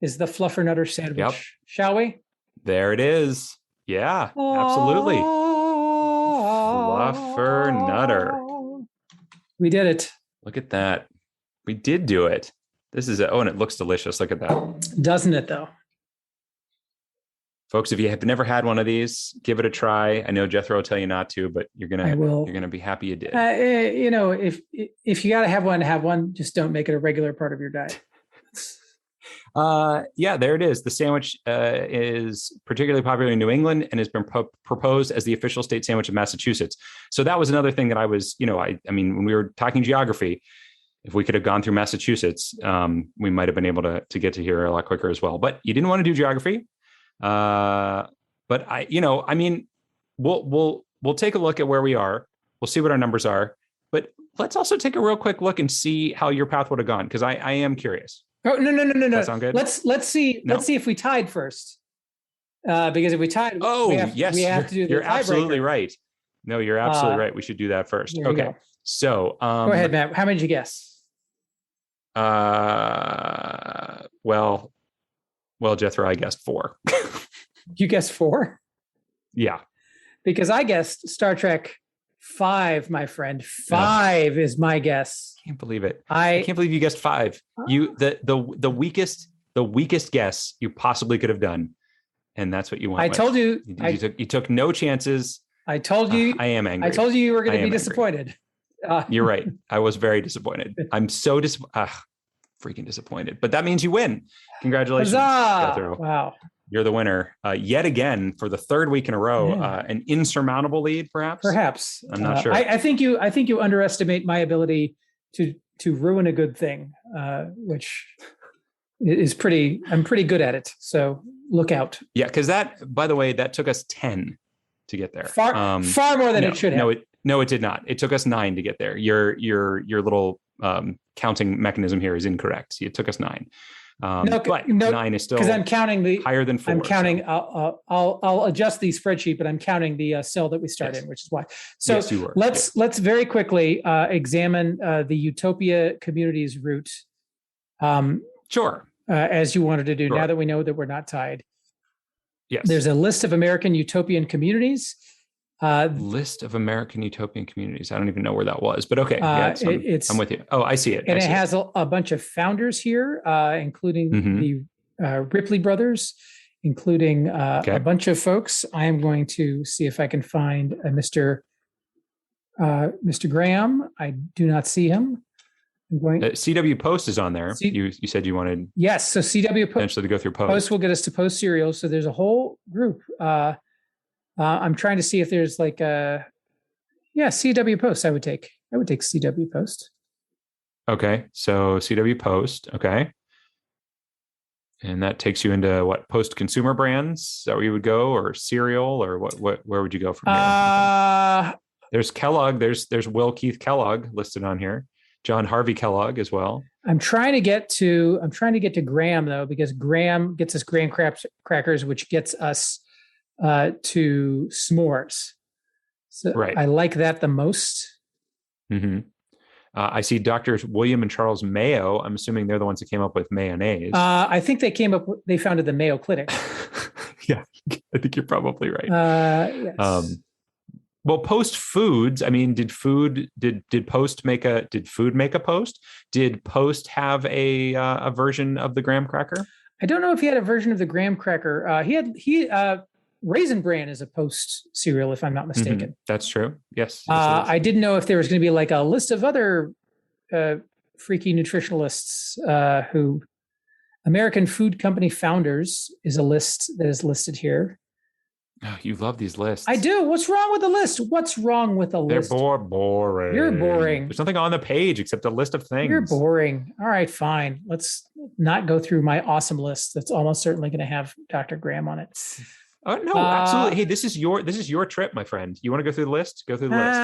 [SPEAKER 2] is the Fluffernutter sandwich. Yep. Shall we?
[SPEAKER 1] There it is. Yeah, absolutely. Fluffernutter.
[SPEAKER 2] We did it.
[SPEAKER 1] Look at that. We did do it. This is and it looks delicious. Look at that.
[SPEAKER 2] Doesn't it though?
[SPEAKER 1] Folks, if you have never had one of these, give it a try. I know Jethro will tell you not to, but you're gonna be happy you did.
[SPEAKER 2] If you gotta have one. Just don't make it a regular part of your diet.
[SPEAKER 1] There it is. The sandwich is particularly popular in New England and has been proposed as the official state sandwich of Massachusetts. So that was another thing that I was, I mean, when we were talking geography, if we could have gone through Massachusetts, we might have been able to get to here a lot quicker as well. But you didn't want to do geography. But we'll take a look at where we are. We'll see what our numbers are, but let's also take a real quick look and see how your path would have gone. Cause I am curious.
[SPEAKER 2] Oh, no. Does
[SPEAKER 1] that sound good?
[SPEAKER 2] Let's see if we tied first. Because if we tied, we have to do the
[SPEAKER 1] You're absolutely right. No, you're absolutely right. We should do that first. Okay.
[SPEAKER 2] Go.
[SPEAKER 1] So,
[SPEAKER 2] go ahead, Matt. How many did you guess?
[SPEAKER 1] Well, Jethro, I guessed 4.
[SPEAKER 2] You guessed 4?
[SPEAKER 1] Yeah.
[SPEAKER 2] Because I guessed Star Trek 5, my friend. 5 is my guess.
[SPEAKER 1] Can't believe it. I can't believe you guessed 5. You the weakest guess you possibly could have done and that's what you want.
[SPEAKER 2] I told you.
[SPEAKER 1] You took no chances.
[SPEAKER 2] I told you.
[SPEAKER 1] I am angry.
[SPEAKER 2] I told you were going to be disappointed.
[SPEAKER 1] You're right. I was very disappointed. I'm so freaking disappointed. But that means you win. Congratulations, Jethro.
[SPEAKER 2] Wow.
[SPEAKER 1] You're the winner yet again for the third week in a row.
[SPEAKER 2] Yeah.
[SPEAKER 1] An insurmountable lead, perhaps.
[SPEAKER 2] Perhaps.
[SPEAKER 1] I'm not sure.
[SPEAKER 2] I think you underestimate my ability to ruin a good thing, which is I'm pretty good at it. So look out.
[SPEAKER 1] Yeah, because by the way, that took us 10 to get there.
[SPEAKER 2] Far more than it should have.
[SPEAKER 1] No, it did not. It took us 9 to get there. Your little counting mechanism here is incorrect. It took us 9. But 9 is still
[SPEAKER 2] because I'm counting
[SPEAKER 1] higher than 4.
[SPEAKER 2] I'm counting. So. I'll adjust the spreadsheet, but I'm counting the cell that we start in, which is why. So
[SPEAKER 1] yes, you were.
[SPEAKER 2] Let's very quickly examine the Utopia Communities route.
[SPEAKER 1] Sure.
[SPEAKER 2] As you wanted to do.
[SPEAKER 1] Sure.
[SPEAKER 2] Now that we know that we're not tied.
[SPEAKER 1] Yes.
[SPEAKER 2] There's a list of American utopian communities.
[SPEAKER 1] List of American utopian communities. I don't even know where that was, but okay. Yeah, I'm with you. Oh, I see it.
[SPEAKER 2] And it has a bunch of founders here, including the Ripley brothers, including a bunch of folks. I am going to see if I can find Mr. Graham. I do not see him. I'm going.
[SPEAKER 1] CW Post is on there. You said you wanted.
[SPEAKER 2] Yes. So CW
[SPEAKER 1] potentially to go through Post.
[SPEAKER 2] Post will get us to Post Serial. So there's a whole group. I'm trying to see if there's like CW Post. I would take CW Post.
[SPEAKER 1] Okay, so CW Post. Okay, and that takes you into what, post consumer brands? Is that where you would go, or cereal, or what? Where would you go from here? There's Kellogg. There's Will Keith Kellogg listed on here. John Harvey Kellogg as well.
[SPEAKER 2] I'm trying to get to Graham though, because Graham gets us graham crackers, which gets us to s'mores. So right. I like that the most.
[SPEAKER 1] Mm-hmm. I see Drs. William and Charles Mayo. I'm assuming they're the ones that came up with mayonnaise. I
[SPEAKER 2] think they founded the Mayo Clinic.
[SPEAKER 1] Yeah, I think you're probably right.
[SPEAKER 2] Yes.
[SPEAKER 1] Well, Post Foods. I mean, did Post make a Post? Did Post have a version of the graham cracker?
[SPEAKER 2] I don't know if he had a version of the graham cracker. He Raisin Bran is a Post cereal, if I'm not mistaken.
[SPEAKER 1] Mm-hmm. That's true. Yes.
[SPEAKER 2] I didn't know if there was going to be like a list of other freaky nutritionalists who American Food Company Founders is a list that is listed here.
[SPEAKER 1] Oh, you love these lists.
[SPEAKER 2] I do. What's wrong with the list? What's wrong with the list?
[SPEAKER 1] They're boring.
[SPEAKER 2] You're boring.
[SPEAKER 1] There's nothing on the page except a list of things.
[SPEAKER 2] You're boring. All right, fine. Let's not go through my awesome list. That's almost certainly going to have Dr. Graham on it.
[SPEAKER 1] Oh no, absolutely. Hey, this is your trip, my friend. You want to go through the list? Go through the list.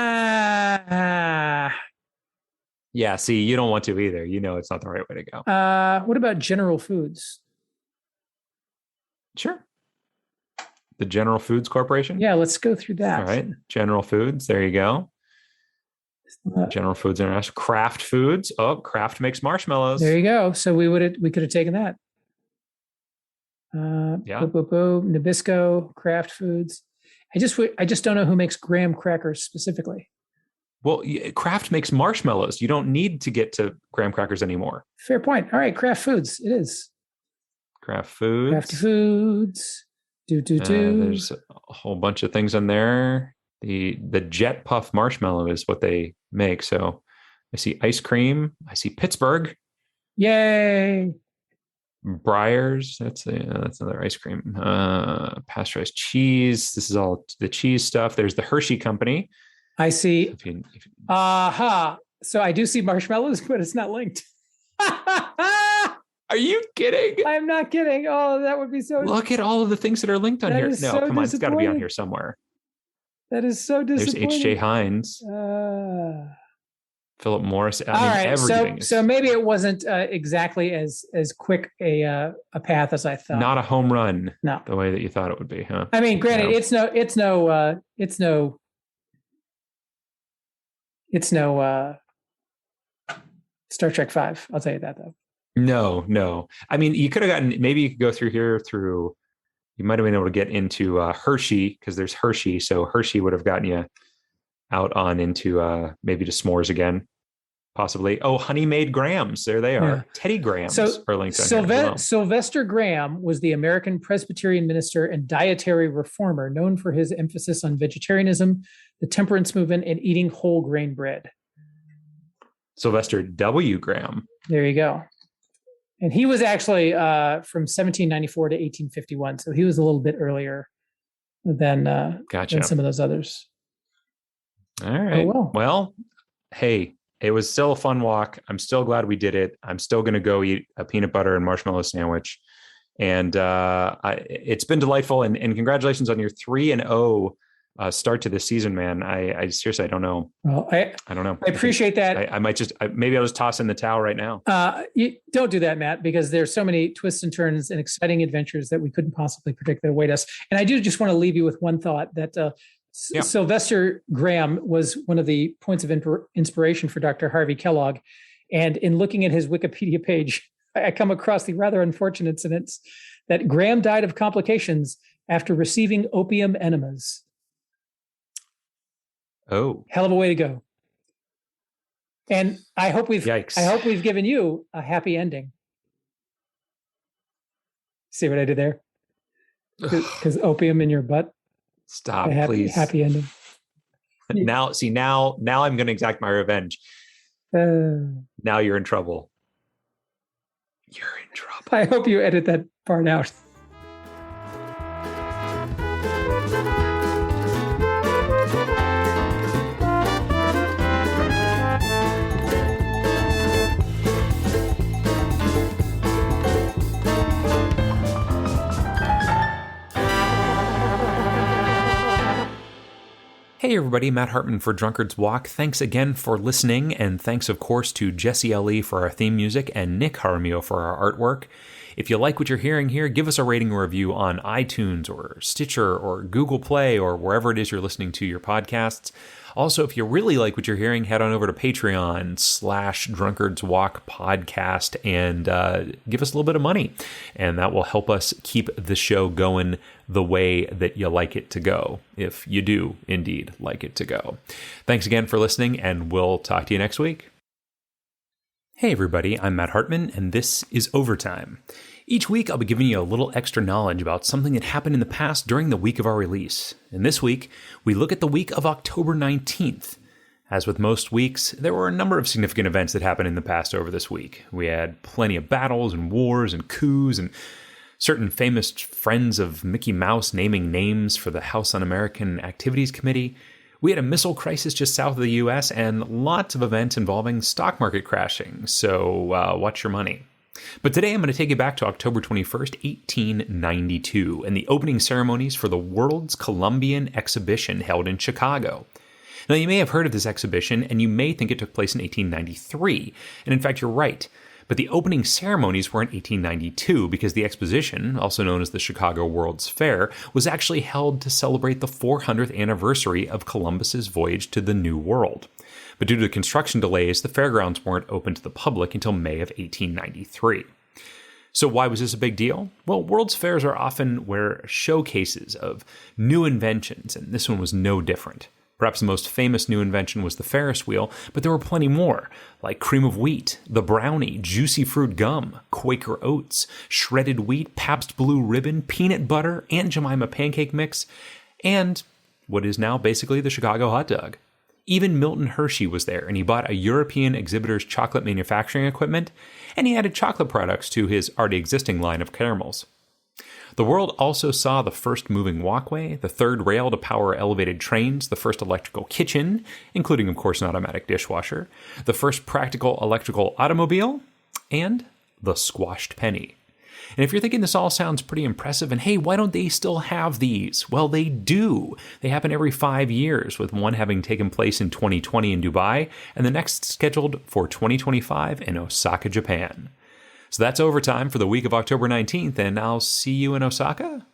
[SPEAKER 1] Yeah. See, you don't want to either. You know, it's not the right way to go.
[SPEAKER 2] What about General Foods?
[SPEAKER 1] Sure. The General Foods Corporation?
[SPEAKER 2] Yeah, let's go through that.
[SPEAKER 1] All right. General Foods. There you go. General Foods International. Kraft Foods. Oh, Kraft makes marshmallows.
[SPEAKER 2] There you go. So we could have taken that.
[SPEAKER 1] Yeah.
[SPEAKER 2] Nabisco, Kraft Foods. I just don't know who makes graham crackers specifically.
[SPEAKER 1] Well, Kraft makes marshmallows. You don't need to get to graham crackers anymore.
[SPEAKER 2] Fair point. All right, Kraft Foods. It is.
[SPEAKER 1] Kraft Foods.
[SPEAKER 2] Kraft Foods.
[SPEAKER 1] There's a whole bunch of things in there. The Jet Puff marshmallow is what they make. So I see ice cream. I see Pittsburgh.
[SPEAKER 2] Yay.
[SPEAKER 1] Breyers. That's another ice cream. Pasteurized cheese. This is all the cheese stuff. There's the Hershey Company.
[SPEAKER 2] I see. So I do see marshmallows, but it's not linked.
[SPEAKER 1] Are you kidding?
[SPEAKER 2] I'm not kidding. Oh, that would be so.
[SPEAKER 1] Look at all of the things that are linked on here. No, come on. It's got to be on here somewhere.
[SPEAKER 2] That is so disappointing.
[SPEAKER 1] There's H.J. Heinz. Philip Morris.
[SPEAKER 2] All right. So maybe it wasn't exactly as quick a path as I thought.
[SPEAKER 1] Not a home run.
[SPEAKER 2] No.
[SPEAKER 1] The way that you thought it would be, huh?
[SPEAKER 2] I mean, granted, it's no Star Trek 5. I'll tell you that though.
[SPEAKER 1] No. I mean, you could have maybe you could go through here you might have been able to get into Hershey because there's Hershey. So Hershey would have gotten you out on into maybe to s'mores again. possibly. Oh, Honey Made Grahams. There they are.
[SPEAKER 2] Yeah.
[SPEAKER 1] Teddy Grahams
[SPEAKER 2] So
[SPEAKER 1] are linked on here as well.
[SPEAKER 2] Sylvester Graham was the American Presbyterian minister and dietary reformer known for his emphasis on vegetarianism, the temperance movement, and eating whole grain bread.
[SPEAKER 1] Sylvester W. Graham.
[SPEAKER 2] There you go. And he was actually from 1794 to 1851. So he was a little bit earlier than some of those others.
[SPEAKER 1] All right.
[SPEAKER 2] Oh,
[SPEAKER 1] well, hey, it was still a fun walk. I'm still glad we did it. I'm still going to go eat a peanut butter and marshmallow sandwich. And it's been delightful. And congratulations on your 3-0 start to this season, man. I seriously, I don't know.
[SPEAKER 2] Well, I
[SPEAKER 1] don't know.
[SPEAKER 2] I appreciate that.
[SPEAKER 1] I might maybe I'll just toss in the towel right now.
[SPEAKER 2] You don't do that, Matt, because there's so many twists and turns and exciting adventures that we couldn't possibly predict that await us. And I do just want to leave you with one thought that Sylvester Graham was one of the points of inspiration for Dr. Harvey Kellogg. And in looking at his Wikipedia page, I come across the rather unfortunate incidents that Graham died of complications after receiving opium enemas.
[SPEAKER 1] Oh,
[SPEAKER 2] hell of a way to go. And I hope we've given you a happy ending. See what I did there? Because opium in your butt.
[SPEAKER 1] Stop,
[SPEAKER 2] please. Happy ending.
[SPEAKER 1] Now I'm going to exact my revenge. Now you're in trouble. You're in trouble.
[SPEAKER 2] I hope you edit that part out.
[SPEAKER 1] Hey everybody, Matt Hartman for Drunkard's Walk. Thanks again for listening, and thanks of course to Jesse L.E. for our theme music and Nick Jaramillo for our artwork. If you like what you're hearing here, give us a rating or review on iTunes or Stitcher or Google Play or wherever it is you're listening to your podcasts. Also, if you really like what you're hearing, head on over to Patreon/Drunkards Walk Podcast and give us a little bit of money. And that will help us keep the show going the way that you like it to go, if you do indeed like it to go. Thanks again for listening, and we'll talk to you next week. Hey everybody, I'm Matt Hartman, and this is Overtime. Each week, I'll be giving you a little extra knowledge about something that happened in the past during the week of our release. And this week, we look at the week of October 19th. As with most weeks, there were a number of significant events that happened in the past over this week. We had plenty of battles and wars and coups and certain famous friends of Mickey Mouse naming names for the House Un-American Activities Committee. We had a missile crisis just south of the U.S. and lots of events involving stock market crashing, so watch your money. But today I'm going to take you back to October 21st, 1892, and the opening ceremonies for the World's Columbian Exhibition held in Chicago. Now, you may have heard of this exhibition, and you may think it took place in 1893, and in fact, you're right. But the opening ceremonies were in 1892 because the exposition, also known as the Chicago World's Fair, was actually held to celebrate the 400th anniversary of Columbus's voyage to the New World. But due to construction delays, the fairgrounds weren't open to the public until May of 1893. So why was this a big deal? Well, World's Fairs are often where showcases of new inventions, and this one was no different. Perhaps the most famous new invention was the Ferris wheel, but there were plenty more, like cream of wheat, the brownie, juicy fruit gum, Quaker oats, shredded wheat, Pabst Blue Ribbon, peanut butter, Aunt Jemima pancake mix, and what is now basically the Chicago hot dog. Even Milton Hershey was there, and he bought a European exhibitor's chocolate manufacturing equipment, and he added chocolate products to his already existing line of caramels. The world also saw the first moving walkway, the third rail to power elevated trains, the first electrical kitchen, including, of course, an automatic dishwasher, the first practical electrical automobile, and the squashed penny. And if you're thinking this all sounds pretty impressive, and hey, why don't they still have these? Well, they do. They happen every 5 years, with one having taken place in 2020 in Dubai, and the next scheduled for 2025 in Osaka, Japan. So that's Overtime for the week of October 19th, and I'll see you in Osaka.